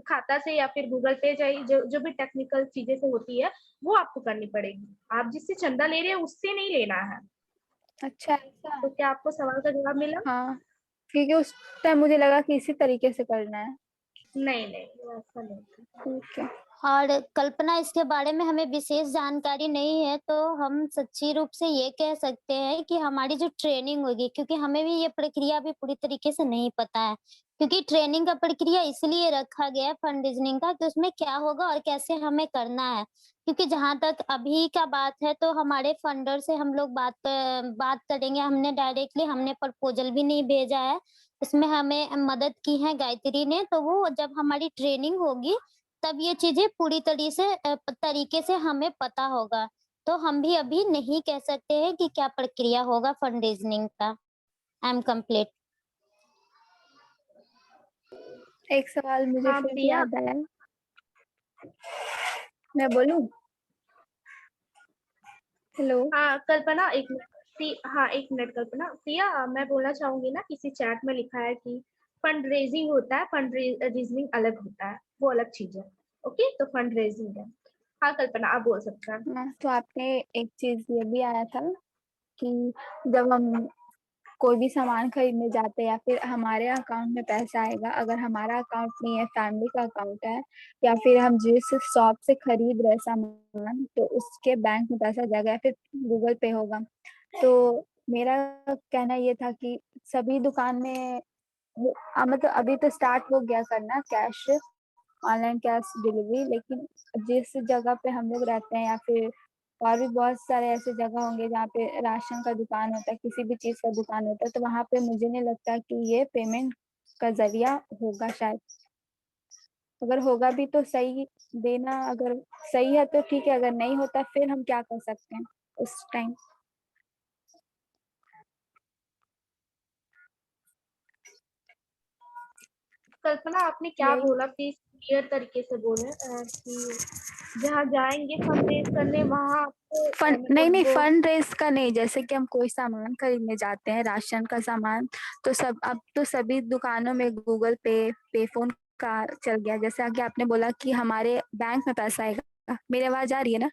C: खाता से या फिर गूगल पे चाहिए, जो भी टेक्निकल चीजें से होती है वो आपको करनी पड़ेगी। आप जिससे चंदा ले रहे हैं उससे नहीं लेना है।
B: अच्छा ऐसा।
C: तो क्या आपको सवाल का जवाब मिला?
B: हाँ, क्योंकि उस टाइम मुझे लगा कि इसी तरीके से करना है।
C: नहीं ऐसा नहीं।
B: ठीक है।
K: और कल्पना, इसके बारे में हमें विशेष जानकारी नहीं है, तो हम सच्ची रूप से ये कह सकते हैं कि हमारी जो ट्रेनिंग होगी, क्योंकि हमें भी ये प्रक्रिया भी पूरी तरीके से नहीं पता है, क्योंकि ट्रेनिंग का प्रक्रिया इसलिए रखा गया है फंड रेजनिंग का कि उसमें क्या होगा और कैसे हमें करना है। क्योंकि जहाँ तक अभी का बात है, तो हमारे फंडर से हम लोग बात करेंगे। हमने प्रपोजल भी नहीं भेजा है, इसमें हमें मदद की है गायत्री ने। तो वो जब हमारी ट्रेनिंग होगी तब ये चीजें पूरी तरीके से हमें पता होगा। तो हम भी अभी नहीं कह सकते हैं कि क्या प्रक्रिया होगा फंड रेजनिंग का। आई एम कंप्लीट।
B: एक सवाल मुझे
C: हाँ,
B: फिर
C: प्रिया।
B: याद आया, मैं बोलूं? हेलो।
C: हाँ कल्पना, एक मिनट कल्पना। प्रिया, मैं बोलना चाहूंगी ना, किसी चैट में लिखा है कि फंड रेजिंग होता है, फंड रेजिंग अलग होता है, वो अलग चीज है। ओके, तो फंड रेजिंग है। हाँ कल्पना, आप बोल सकते हैं।
B: हाँ, तो आपने एक चीज ये भी आया था कि जब हम कोई भी सामान खरीदने जाते हैं या फिर हमारे अकाउंट में पैसा आएगा, अगर हमारा अकाउंट नहीं है, फैमिली का अकाउंट है, या फिर हम जिस शॉप से खरीद रहे सामान, तो उसके बैंक में पैसा जाएगा या फिर गूगल पे होगा। तो मेरा कहना ये था कि सभी दुकान में मतलब अभी तो स्टार्ट हो गया करना कैश, ऑनलाइन कैश डिलीवरी, लेकिन जिस जगह पे हम लोग रहते हैं या फिर और भी बहुत सारे ऐसे जगह होंगे जहाँ पे राशन का दुकान होता है, किसी भी चीज का दुकान होता है, तो वहां पे मुझे नहीं लगता कि ये पेमेंट का जरिया होगा शायद। अगर होगा भी तो सही देना, अगर सही है तो ठीक है, अगर नहीं होता फिर हम क्या कर सकते हैं उस टाइम?
C: कल्पना, आपने क्या
B: यही
C: बोला, प्लीज क्लियर तरीके से बोले। कि जहाँ जाएंगे फंड रेज करने, वहाँ आपको
B: फंड नहीं
C: मतलब वो
B: फंड रेस का नहीं, जैसे कि हम कोई सामान खरीदने जाते हैं, राशन का सामान, तो अब तो सभी दुकानों में गूगल पे, पे फोन का चल गया। जैसे कि आपने बोला कि हमारे बैंक में पैसा आएगा, मेरी आवाज आ रही है ना?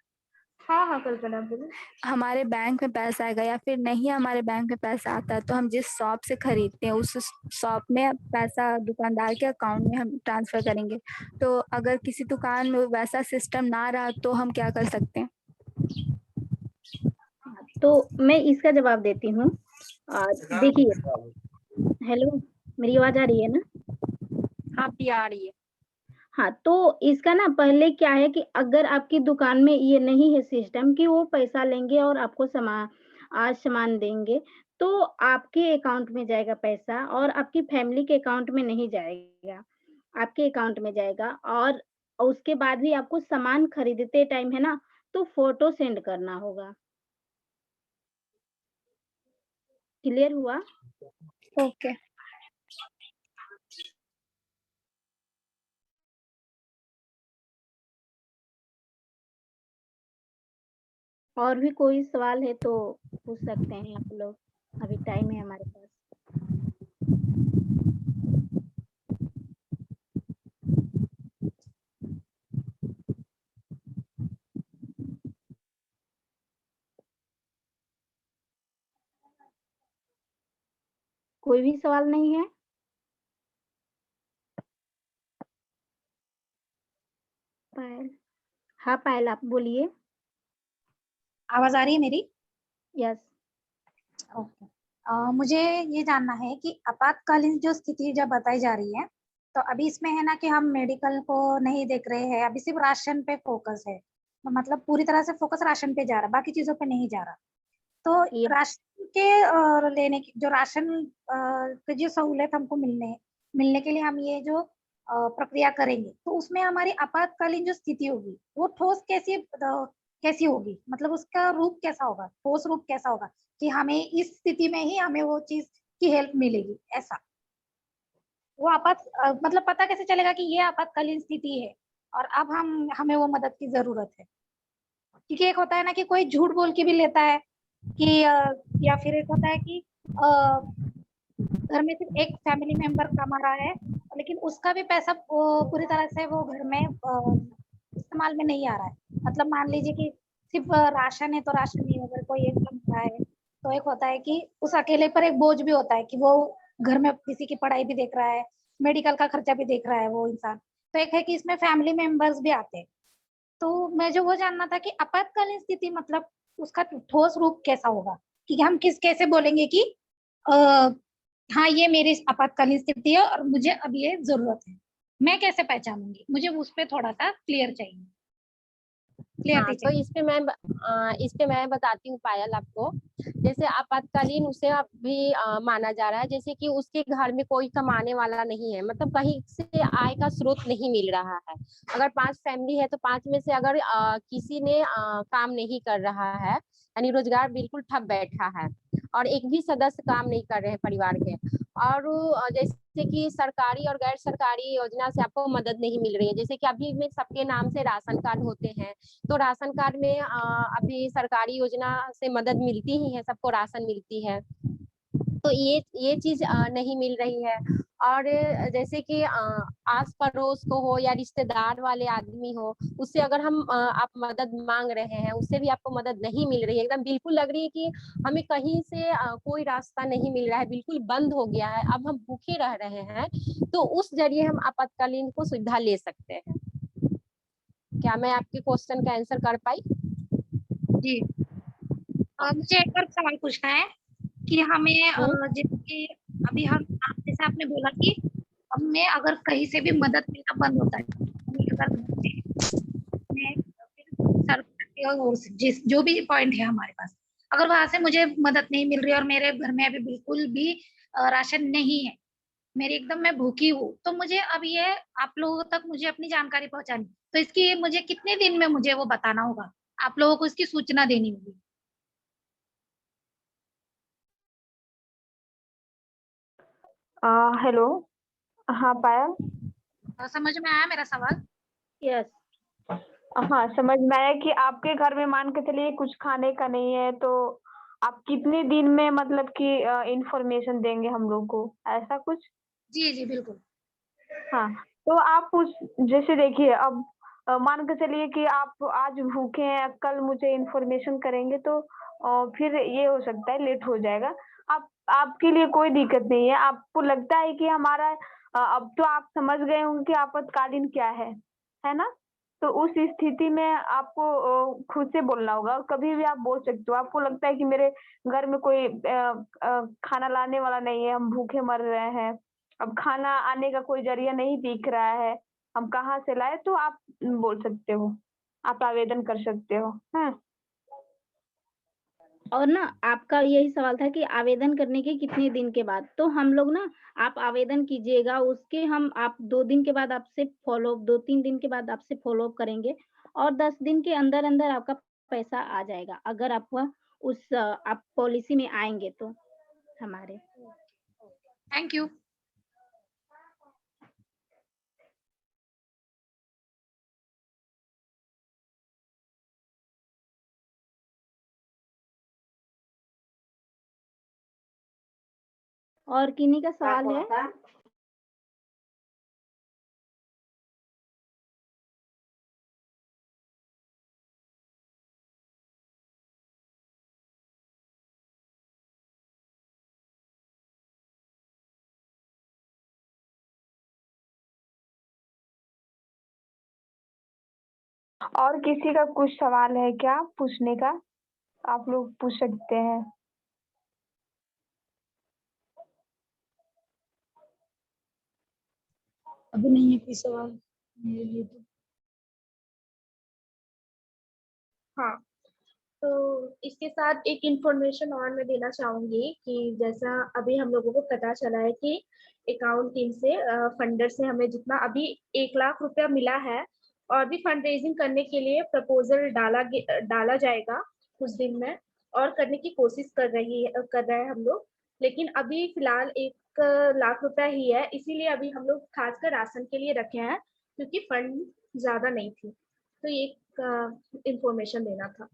C: हाँ कल्पना बोलो।
B: हमारे बैंक में पैसा आएगा या फिर नहीं हमारे बैंक में पैसा आता है, तो हम जिस शॉप से खरीदते हैं उस शॉप में पैसा दुकानदार के अकाउंट में हम ट्रांसफर करेंगे। तो अगर किसी दुकान में वैसा सिस्टम ना रहा तो हम क्या कर सकते हैं?
A: तो मैं इसका जवाब देती हूँ। देखिए, हेलो, मेरी आवाज आ रही है ना?
J: हाँ प्रिया आ रही है।
A: हाँ, तो इसका ना पहले क्या है कि अगर आपकी दुकान में ये नहीं है सिस्टम कि वो पैसा लेंगे और आपको आज सामान देंगे, तो आपके अकाउंट में जाएगा पैसा और आपकी फैमिली के अकाउंट में नहीं जाएगा, आपके अकाउंट में जाएगा। और उसके बाद भी आपको सामान खरीदते टाइम है ना, तो फोटो सेंड करना होगा। क्लियर हुआ?
B: ओके।
A: और भी कोई सवाल है तो पूछ सकते हैं आप लोग, अभी टाइम है हमारे पास। कोई भी सवाल नहीं है? पायल, हाँ पायल आप बोलिए।
L: आवाज आ रही है मेरी?
A: यस।
L: ओके। मुझे ये जानना है कि आपातकालीन जो स्थिति जब बताई जा रही है, तो अभी इसमें है ना कि हम मेडिकल को नहीं देख रहे हैं, अभी सिर्फ राशन पे फोकस है, तो मतलब पूरी तरह से फोकस राशन पे जा रहा है, बाकी चीजों पे नहीं जा रहा। तो
A: ये
L: राशन के लेने की जो राशन की जो सहूलियत हमको मिलने के लिए हम ये जो प्रक्रिया करेंगे, तो उसमें हमारी आपातकालीन जो स्थिति होगी वो ठोस कैसी होगी, मतलब उसका रूप कैसा होगा, ठोस रूप कैसा होगा कि हमें इस स्थिति में ही हमें वो चीज की हेल्प मिलेगी, ऐसा। वो मतलब पता कैसे चलेगा कि ये आपातकालीन स्थिति है और अब हमें वो मदद की जरूरत है। क्योंकि एक होता है ना कि कोई झूठ बोल के भी लेता है कि या फिर एक होता है कि घर में सिर्फ एक फैमिली मेंबर कमा रहा है, लेकिन उसका भी पैसा पूरी तरह से वो घर में इस्तेमाल में नहीं आ रहा है। मतलब मान लीजिए कि सिर्फ राशन है तो राशन नहीं, अगर कोई एक कम रहा है तो एक होता है कि उस अकेले पर एक बोझ भी होता है कि वो घर में किसी की पढ़ाई भी देख रहा है, मेडिकल का खर्चा भी देख रहा है वो इंसान। तो एक है कि इसमें फैमिली मेंबर्स भी आते हैं। तो मैं जो वो जानना था कि आपातकालीन स्थिति मतलब उसका ठोस रूप कैसा होगा, कि हम कैसे बोलेंगे कि हाँ ये मेरी आपातकालीन स्थिति है और मुझे अब ये जरूरत है, मैं कैसे पहचानूंगी? मुझे उस पर थोड़ा सा क्लियर चाहिए।
J: हाँ, तो इस पे मैं बताती हूँ पायल आपको। जैसे आपातकालीन उसे अभी माना जा रहा है जैसे कि उसके घर में कोई कमाने वाला नहीं है, मतलब कहीं से आय का स्रोत नहीं मिल रहा है। अगर 5 फैमिली है तो 5 में से अगर किसी ने काम नहीं कर रहा है, यानी रोजगार बिल्कुल ठप बैठा है और एक भी सदस्य काम नहीं कर रहे हैं परिवार के, और जैसे कि सरकारी और गैर सरकारी योजना से आपको मदद नहीं मिल रही है। जैसे कि अभी में सबके नाम से राशन कार्ड होते हैं, तो राशन कार्ड में अभी सरकारी योजना से मदद मिलती ही है, सबको राशन मिलती है, तो ये चीज नहीं मिल रही है। और जैसे कि आस पड़ोस को हो या रिश्तेदार वाले आदमी हो, उससे अगर हम आप मदद मांग रहे हैं, उससे भी आपको मदद नहीं मिल रही है, एकदम बिल्कुल लग रही है कि हमें कहीं से कोई रास्ता नहीं मिल रहा है, बिल्कुल बंद हो गया है, अब हम भूखे रह रहे हैं, तो उस जरिए हम आपातकालीन को सुविधा ले सकते हैं। क्या मैं आपके क्वेश्चन का आंसर कर पाई?
L: जी। मुझे एक और सवाल पूछना है कि हमें जैसे कि अभी जैसे आपने बोला कि हमें अगर कहीं से भी मदद मिलना बंद होता है, अगर सरकार की ओर से जो भी पॉइंट है हमारे पास, अगर वहां से मुझे मदद नहीं मिल रही और मेरे घर में अभी बिल्कुल भी राशन नहीं है, मेरी एकदम मैं भूखी हूँ, तो मुझे अब ये आप लोगों तक मुझे अपनी जानकारी पहुंचानी, तो इसकी मुझे कितने दिन में मुझे वो बताना होगा, आप लोगों को इसकी सूचना देनी होगी?
M: हेलो। हाँ पायल।
L: समझ में आया मेरा सवाल?
A: यस।
M: हाँ समझ में आया कि आपके घर में मान के चलिए कुछ खाने का नहीं है, तो आप कितने दिन में मतलब कि इंफॉर्मेशन देंगे हम लोग को, ऐसा कुछ?
L: जी जी बिल्कुल।
M: हाँ, तो आप उस जैसे देखिए अब मान के चलिए कि आप आज भूखे हैं, कल मुझे इंफॉर्मेशन करेंगे तो फिर ये हो सकता है लेट हो जाएगा। आपके लिए कोई दिक्कत नहीं है। आपको लगता है कि हमारा अब तो आप समझ गए होंगे कि आपातकालीन क्या है ना? तो उस स्थिति में आपको खुद से बोलना होगा, और कभी भी आप बोल सकते हो। आपको लगता है कि मेरे घर में कोई खाना लाने वाला नहीं है, हम भूखे मर रहे हैं, अब खाना आने का कोई जरिया नहीं दिख रहा है, हम कहाँ से लाए, तो आप बोल सकते हो, आप आवेदन कर सकते हो। हाँ,
A: और ना आपका यही सवाल था कि आवेदन करने के कितने दिन के बाद, तो हम लोग ना आप आवेदन कीजिएगा, उसके हम आप 2 दिन के बाद आपसे फॉलोअप 2-3 दिन के बाद आपसे फॉलोअप करेंगे और 10 दिन के अंदर-अंदर आपका पैसा आ जाएगा, अगर आप आप पॉलिसी में आएँगे तो हमारे।
L: Thank you.
A: और किन्हीं का सवाल है?
M: और किसी का कुछ सवाल है क्या पूछने का? आप लोग पूछ सकते हैं।
L: अभी नहीं है कोई सवाल मेरे लिए तो।
C: हाँ, तो इसके साथ एक इंफॉर्मेशन और मैं देना चाहूंगी कि जैसा अभी हम लोगों को पता चला है कि अकाउंट टीम से फंडर से हमें जितना अभी 1 लाख रुपया मिला है, और भी फंड रेजिंग करने के लिए प्रपोजल डाला जाएगा कुछ दिन में, और करने की कोशिश कर रहे हैं हम लोग। लेकिन अभी फिलहाल 1 लाख रुपया ही है, इसीलिए अभी हम लोग खासकर राशन के लिए रखे हैं, क्योंकि फंड ज़्यादा नहीं थी। तो ये इन्फॉर्मेशन देना था।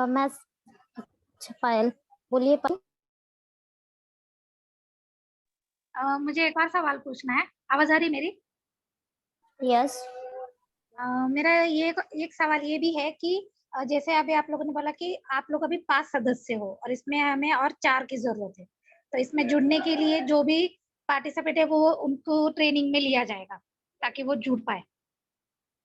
K: मैं अच्छा पायल, बोलिए पायल।
L: मुझे एक और सवाल पूछना है। आवाज आ रही मेरी?
K: यस।
L: मेरा ये एक सवाल ये भी है कि जैसे अभी आप लोगों ने बोला कि आप लोग अभी 5 सदस्य हो और इसमें हमें और 4 की जरूरत है, तो इसमें जुड़ने के लिए जो भी पार्टिसिपेट है वो उनको ट्रेनिंग में लिया जाएगा ताकि वो जुड़ पाए।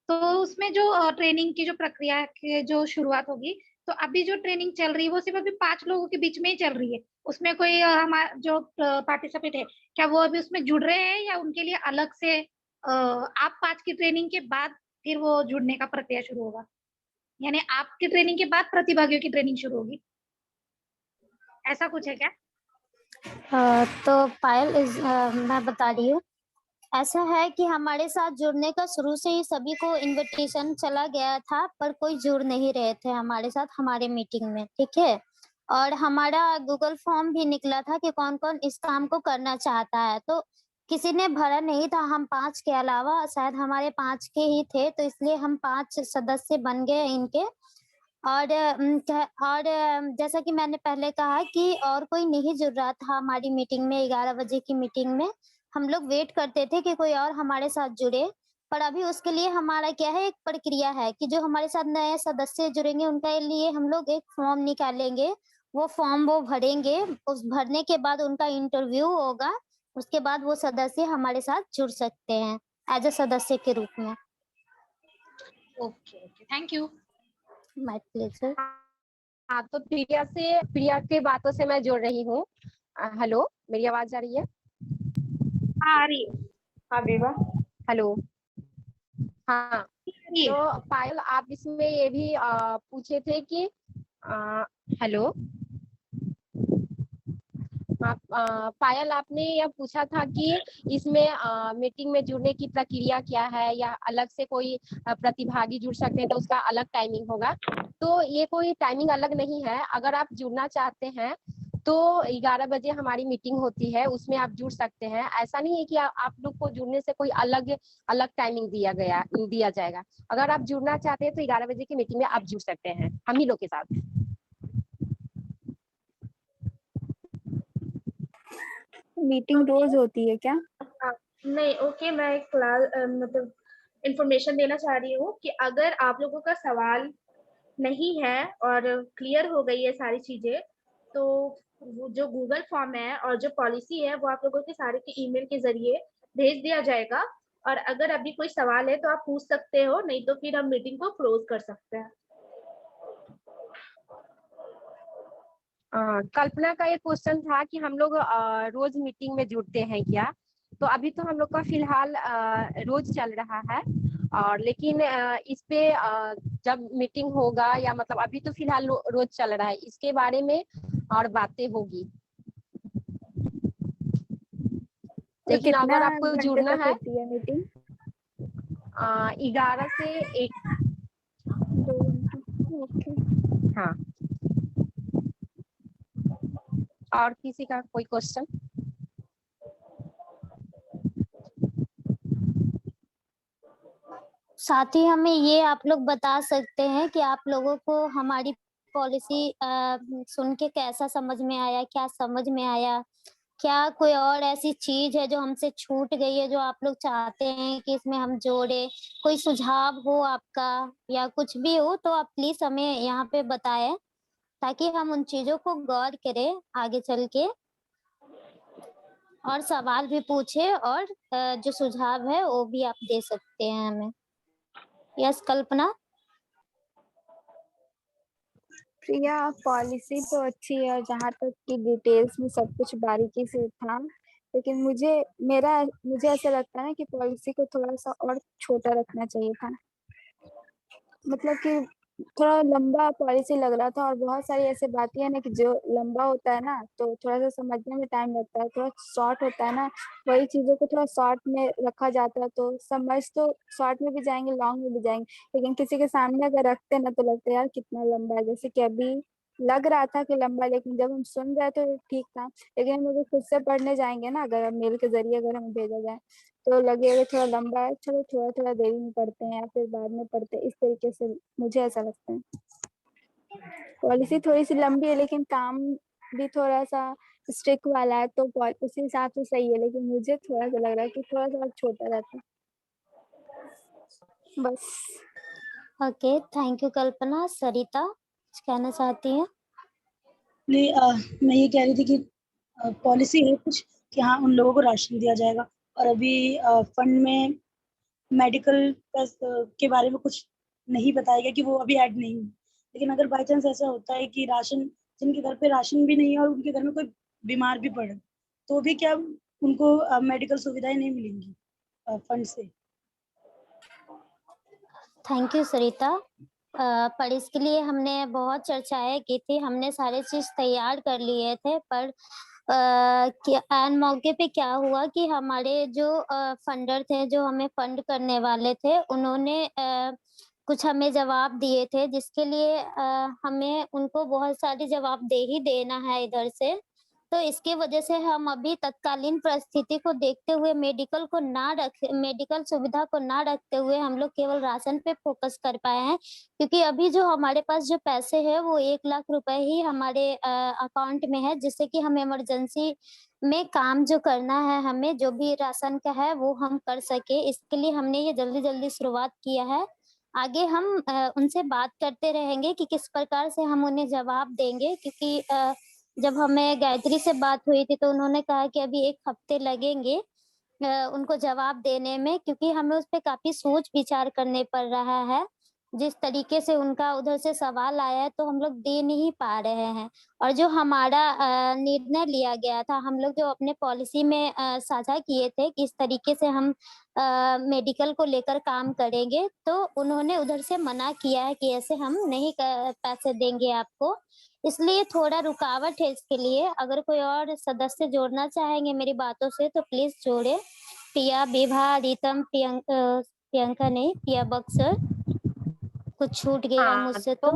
L: तो उसमें जो ट्रेनिंग की जो प्रक्रिया की जो शुरुआत होगी, तो अभी जो ट्रेनिंग चल रही है वो सिर्फ अभी 5 लोगों के बीच में ही चल रही है। उसमें कोई हमारा जो पार्टिसिपेट है, क्या वो अभी उसमें जुड़ रहे हैं या उनके लिए अलग से आप 5 की ट्रेनिंग के बाद फिर वो जुड़ने का प्रक्रिया शुरू होगा? यानी आपकी ट्रेनिंग के बाद प्रतिभागियों की ट्रेनिंग शुरू होगी, ऐसा कुछ है क्या?
K: तो पायल मैं बता रही हूँ, ऐसा है कि हमारे साथ जुड़ने का शुरू से ही सभी को इनविटेशन चला गया था, पर कोई जुड़ नहीं रहे थे हमारे साथ हमारे मीटिंग में, ठीक है? और हमारा गूगल फॉर्म भी निकला था कि कौन-कौन इस काम को करना चाहता है, तो किसी ने भरा नहीं था। हम 5 के अलावा शायद हमारे 5 के ही थे, तो इसलिए हम 5 सदस्य बन गए इनके। और जैसा कि मैंने पहले कहा कि और कोई नहीं जुड़ रहा था हमारी मीटिंग में, 11 बजे की मीटिंग में। हम लोग वेट करते थे कि कोई और हमारे साथ जुड़े, पर अभी उसके लिए हमारा क्या है, एक प्रक्रिया है कि जो हमारे साथ नए सदस्य जुड़ेंगे उनके लिए हम लोग एक फॉर्म निकालेंगे। वो फॉर्म वो भरेंगे, उस भरने के बाद उनका इंटरव्यू होगा, उसके बाद वो सदस्य हमारे साथ जुड़ सकते हैं एज़ अ सदस्य के रूप में।
L: Okay, thank you.
K: My pleasure.
J: हाँ, तो प्रिया के बातों से मैं जोड़ रही हूँ। हेलो, मेरी आवाज आ रही है?
L: हाँ, आ रही है।
M: हाँ विवा।
J: हेलो। हाँ, तो पायल आप इसमें ये भी पूछे थे कि हेलो। पायल आपने यह पूछा था कि इसमें मीटिंग में जुड़ने की प्रक्रिया क्या है या अलग से कोई प्रतिभागी जुड़ सकते हैं तो उसका अलग टाइमिंग होगा। तो ये कोई टाइमिंग अलग नहीं है। अगर आप जुड़ना चाहते हैं तो 11 बजे हमारी मीटिंग होती है, उसमें आप जुड़ सकते हैं। ऐसा नहीं है कि आप लोग को जुड़ने से कोई अलग टाइमिंग दिया जाएगा। अगर आप जुड़ना चाहते हैं तो 11 बजे की मीटिंग में आप जुड़ सकते हैं हम ही लोग के साथ।
B: मीटिंग रोज होती है क्या?
C: नहीं, ओके, मैं एक मतलब इंफॉर्मेशन देना चाह रही हूँ कि अगर आप लोगों का सवाल नहीं है और क्लियर हो गई है सारी चीजें, तो वो जो गूगल फॉर्म है और जो पॉलिसी है वो आप लोगों के सारे के ईमेल के जरिए भेज दिया जाएगा। और अगर अभी कोई सवाल है तो आप पूछ सकते हो, नहीं तो फिर हम मीटिंग को क्लोज कर सकते हैं।
J: कल्पना का एक क्वेश्चन था कि हम लोग रोज मीटिंग में जुड़ते हैं क्या? तो अभी तो हम लोग का फिलहाल रोज चल रहा है, और लेकिन इस पे जब मीटिंग होगा या मतलब अभी तो फिलहाल रोज चल रहा है, इसके बारे में और बातें होगी। लेकिन अगर आपको जुड़ना है
B: मीटिंग
J: 11 से 1।
B: 2 घंटे।
J: हाँ, और किसी का कोई क्वेश्चन?
K: साथ ही हमें ये आप लोग बता सकते हैं कि आप लोगों को हमारी पॉलिसी सुन के कैसा समझ में आया, क्या समझ में आया? क्या कोई और ऐसी चीज है जो हमसे छूट गई है जो आप लोग चाहते हैं कि इसमें हम जोड़े? कोई सुझाव हो आपका या कुछ भी हो तो आप प्लीज हमें यहाँ पे बताएं, ताकि हम उन चीजों को गौर करें आगे चल के, और सवाल भी पूछे और जो सुझाव है वो भी आप दे सकते हैं हमें। यस कल्पना।
B: प्रिया, पॉलिसी तो अच्छी है, जहाँ तक कि डिटेल्स में सब कुछ बारीकी से था, लेकिन मुझे ऐसा लगता है ना कि पॉलिसी को थोड़ा सा और छोटा रखना चाहिए था। मतलब कि थोड़ा लंबा पॉलिसी लग रहा था, और बहुत सारी ऐसी बातें हैं ना कि जो लंबा होता है ना तो थोड़ा सा समझने में टाइम लगता है, थोड़ा शॉर्ट होता है ना, वही चीजों को थोड़ा शॉर्ट में रखा जाता है तो समझ तो शॉर्ट में भी जाएंगे, लॉन्ग में भी जाएंगे, लेकिन किसी के सामने अगर रखते ना तो लगता है यार कितना लंबा है। जैसे कि अभी लग रहा था कि लंबा, लेकिन जब हम सुन रहे थे तो ठीक था। लेकिन हम अगर खुद से पढ़ने जाएंगे ना, अगर मेल के जरिए अगर हमें भेजा जाए तो लगेगा थोड़ा लंबा है, चलो थोड़ा थोड़ा देरी में पढ़ते हैं या फिर बाद में पढ़ते हैं, इस तरीके से मुझे ऐसा लगता है। पॉलिसी थोड़ी सी लंबी है लेकिन काम भी थोड़ा सा स्ट्रिक्ट वाला है, तो उसी हिसाब से सही है, लेकिन मुझे थोड़ा सा लग रहा है कि थोड़ा सा छोटा रहता। बस।
K: ओके, थैंक यू कल्पना। सरिता कुछ कहना चाहती हैं?
N: मैं ये कह रही थी कि पॉलिसी है कुछ कि हाँ उन लोगों को राशन दिया जाएगा, और अभी फंड में मेडिकल के बारे में कुछ नहीं बताया गया कि वो अभी ऐड नहीं हुई। लेकिन अगर बाई चांस ऐसा होता है कि राशन, जिनके घर पे राशन भी नहीं है और उनके घर में कोई बीमार भी पड़े, तो भी क्या उनको मेडिकल सुविधाएं नहीं मिलेंगी फंड से?
K: थैंक यू सरिता। पर इसके लिए हमने बहुत चर्चाएं की थी, हमने सारे चीज तैयार कर लिए थे, पर एन मौके पे क्या हुआ कि हमारे जो फंडर थे, जो हमें फंड करने वाले थे, उन्होंने कुछ हमें जवाब दिए थे, जिसके लिए हमें उनको बहुत सारी जवाब दे ही देना है इधर से। तो इसके वजह से हम अभी तत्कालीन परिस्थिति को देखते हुए मेडिकल सुविधा को ना रखते हुए हम लोग केवल राशन पे फोकस कर पाए हैं, क्योंकि अभी जो हमारे पास जो पैसे है वो 1 लाख रुपए ही हमारे अकाउंट में है, जिससे कि हम इमरजेंसी में काम जो करना है, हमें जो भी राशन का है वो हम कर सके। इसके लिए हमने ये जल्दी शुरुआत किया है। आगे हम उनसे बात करते रहेंगे कि किस प्रकार से हम उन्हें जवाब देंगे, क्योंकि जब हमें गायत्री से बात हुई थी तो उन्होंने कहा कि अभी 1 हफ्ते लगेंगे उनको जवाब देने में, क्योंकि हमें उस पे काफी सोच विचार करने पड़ रहा है। जिस तरीके से उनका उधर से सवाल आया है तो हम लोग दे नहीं पा रहे हैं। और जो हमारा निर्णय लिया गया था, हम लोग जो अपने पॉलिसी में साझा किए थे कि इस तरीके से हम मेडिकल को लेकर काम करेंगे, तो उन्होंने उधर से मना किया है कि ऐसे हम नहीं पैसे देंगे आपको। इसलिए थोड़ा रुकावट है इसके लिए। अगर कोई और सदस्य जोड़ना चाहेंगे मेरी बातों से तो प्लीज जोड़े। पिया, विभा, रितम, प्रियंका नहीं, पिया बक्सर। कुछ छूट गया मुझसे तो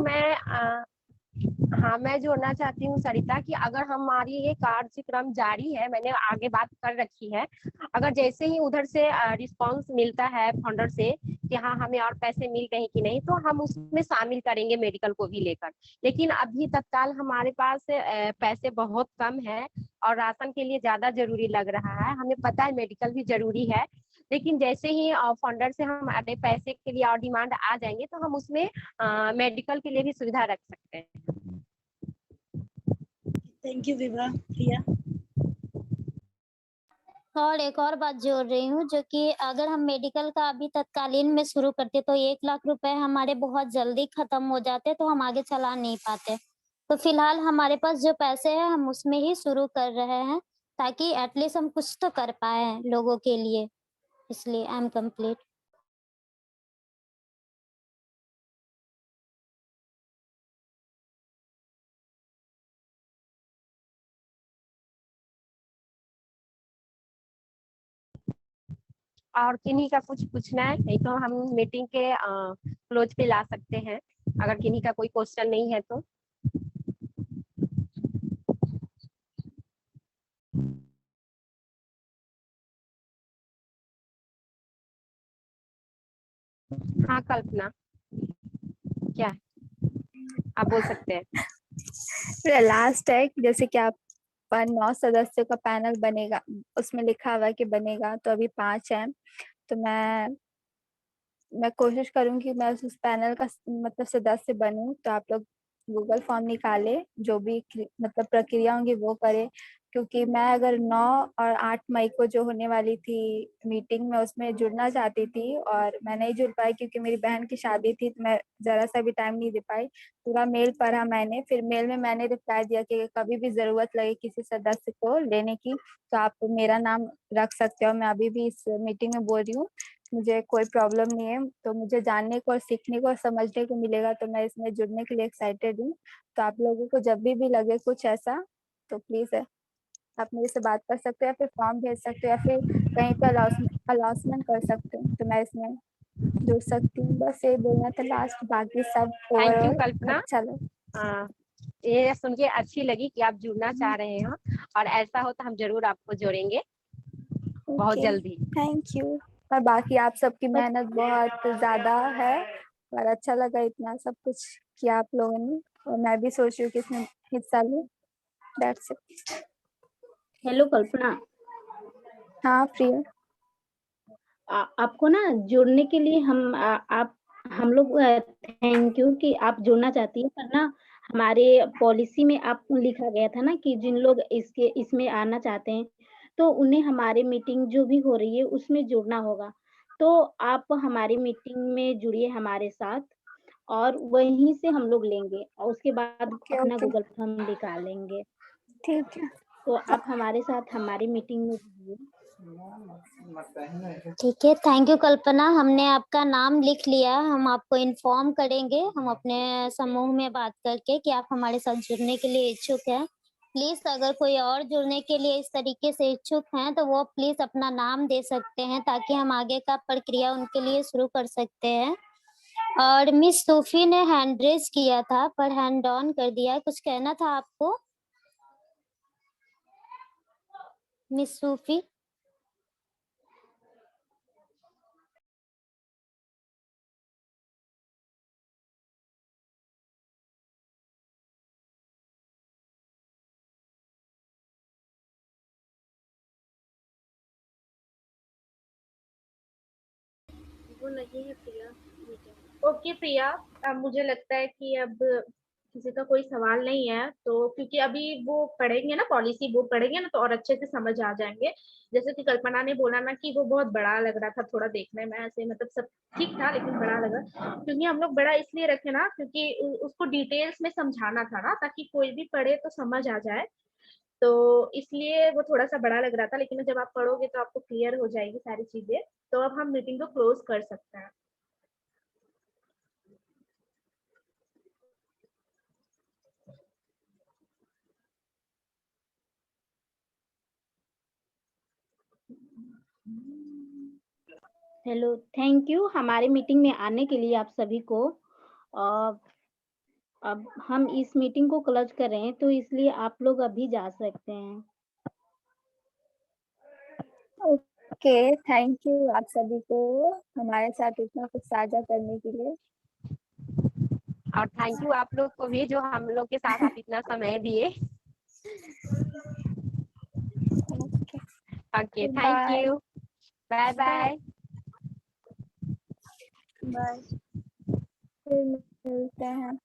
J: मैं जोड़ना चाहती हूँ सरिता कि अगर हमारी ये कार्यक्रम जारी है, मैंने आगे बात कर रखी है, अगर जैसे ही उधर से रिस्पांस मिलता है फंडर से कि हाँ हमें और पैसे मिल रहे हैं कि नहीं, तो हम उसमें शामिल करेंगे मेडिकल को भी लेकर। लेकिन अभी तत्काल हमारे पास पैसे बहुत कम है और राशन के लिए ज्यादा जरूरी लग रहा है। हमें पता है मेडिकल भी जरूरी है, लेकिन जैसे ही फंडर से हम अपने पैसे के लिए और डिमांड आ जाएंगे तो हम उसमें मेडिकल के लिए भी सुविधा रख सकते हैं।
N: Thank you Vibha. प्रिया।
K: और एक और बात जोड़ रही हूँ, जो कि अगर हम मेडिकल का अभी तत्कालीन में शुरू करते तो 1 लाख रुपए हमारे बहुत जल्दी खत्म हो जाते, तो हम आगे चला नहीं पाते। तो फिलहाल हमारे पास जो पैसे हैं हम उसमें ही शुरू कर रहे हैं, ताकि एटलीस्ट हम कुछ तो कर पाए लोगों के लिए। इसलिए आई एम कंप्लीट।
J: और किन्हीं का कुछ पूछना है? नहीं तो हम मीटिंग के क्लोज पे ला सकते हैं, अगर किन्हीं का कोई क्वेश्चन नहीं है तो। हाँ कल्पना, क्या आप बोल सकते हैं।
B: लास्ट है कि जैसे कि आप 9 सदस्यों का पैनल बनेगा, उसमें लिखा हुआ है कि बनेगा, तो अभी 5 हैं। तो मैं कोशिश करूंगी मैं उस पैनल का मतलब सदस्य बनूं। तो आप लोग गूगल फॉर्म निकाले, जो भी मतलब प्रक्रिया होंगी वो करे, क्योंकि मैं अगर 9 और 8 मई को जो होने वाली थी मीटिंग में उसमें जुड़ना चाहती थी और मैं नहीं जुड़ पाई क्योंकि मेरी बहन की शादी थी, तो मैं जरा सा भी टाइम नहीं दे पाई। पूरा मेल पढ़ा मैंने, फिर मेल में मैंने रिप्लाई दिया कि कभी भी जरूरत लगे किसी सदस्य को लेने की तो आप मेरा नाम रख सकते हो। मैं अभी भी इस मीटिंग में बोल रही हूँ, मुझे कोई प्रॉब्लम नहीं है, तो मुझे जानने को और सीखने को और समझने को मिलेगा, तो मैं इसमें जुड़ने के लिए एक्साइटेड हूँ। तो आप लोगों को जब भी लगे कुछ ऐसा तो प्लीज आप मेरे से बात कर सकते हो या फिर फॉर्म भेज सकते हो या फिर कहीं पर अलाउंसमेंट कर सकते हो, तो मैं इसमें जुड़ सकती हूँ। बस ये बोलना था लास्ट, बाकी सब
J: थैंक यू
B: ओवरऑल
J: कल्पना।
B: अच्छा लगा।
J: ये सुन के अच्छी लगी कि आप जुड़ना चाह रहे हो, और ऐसा हो तो हम जरूर आपको जोड़ेंगे बहुत
B: ओके,
J: जल्दी।
B: Thank you. और बाकी आप सबकी मेहनत बहुत ज्यादा है, और अच्छा लगा इतना सब कुछ किया आप लोगों ने, और मैं भी सोच रही हूँ कि इसमें हिस्सा लूं। That's it.
A: हेलो कल्पना,
B: हाँ प्रिया।
A: आपको ना जुड़ने के लिए हम लोग थैंक यू कि आप जुड़ना चाहती है, पर ना हमारे पॉलिसी में आप लिखा गया था ना कि जिन लोग इसमें आना चाहते हैं तो उन्हें हमारे मीटिंग जो भी हो रही है उसमें जुड़ना होगा। तो आप हमारी मीटिंग में जुड़िए हमारे साथ, और वहीं से हम लोग लेंगे और उसके बाद अपना
B: ओके,
A: गूगल फॉर्म निकालेंगे।
B: ठीक है।
A: तो आप हमारे साथ हमारी मीटिंग में जुड़िए।
K: ठीक है, थैंक यू कल्पना, हमने आपका नाम लिख लिया, हम आपको इन्फॉर्म करेंगे हम अपने समूह में बात करके कि आप हमारे साथ जुड़ने के लिए इच्छुक हैं। प्लीज अगर कोई और जुड़ने के लिए इस तरीके से इच्छुक हैं तो वो प्लीज अपना नाम दे सकते हैं ताकि हम आगे का प्रक्रिया उनके लिए शुरू कर सकते हैं। और मिस सूफी ने हैंड रेज किया था पर हैंड ऑन कर दिया, कुछ कहना था आपको मिस सूफी?
A: वो नहीं है प्रिया।
C: ओके प्रिया, अब मुझे लगता है कि अब किसी का कोई सवाल नहीं है, तो क्योंकि अभी वो पढ़ेंगे ना, पॉलिसी वो पढ़ेंगे ना तो और अच्छे से समझ आ जाएंगे। जैसे कि कल्पना ने बोला ना कि वो बहुत बड़ा लग रहा था थोड़ा देखने में, ऐसे मतलब सब ठीक था लेकिन बड़ा लगा, क्योंकि हम लोग बड़ा इसलिए रखे ना क्योंकि उसको डिटेल्स में समझाना था ना, ताकि कोई भी पढ़े तो समझ आ जाए। तो इसलिए वो थोड़ा सा बड़ा लग रहा था, लेकिन जब आप पढ़ोगे तो आपको क्लियर हो जाएगी सारी चीजें। तो अब हम मीटिंग को क्लोज कर सकते हैं।
A: हेलो, थैंक यू हमारी मीटिंग में आने के लिए आप सभी को। अब हम इस मीटिंग को क्लोज कर रहे हैं, तो इसलिए आप लोग अभी जा सकते हैं।
B: ओके, थैंक यू आप सभी को हमारे साथ इतना कुछ साझा करने के लिए।
J: और थैंक यू आप लोग को भी जो हम लोग के साथ आप इतना समय दिए। Okay, thank
B: bye
J: you, bye bye.
B: Bye, फिर मिलते हैं।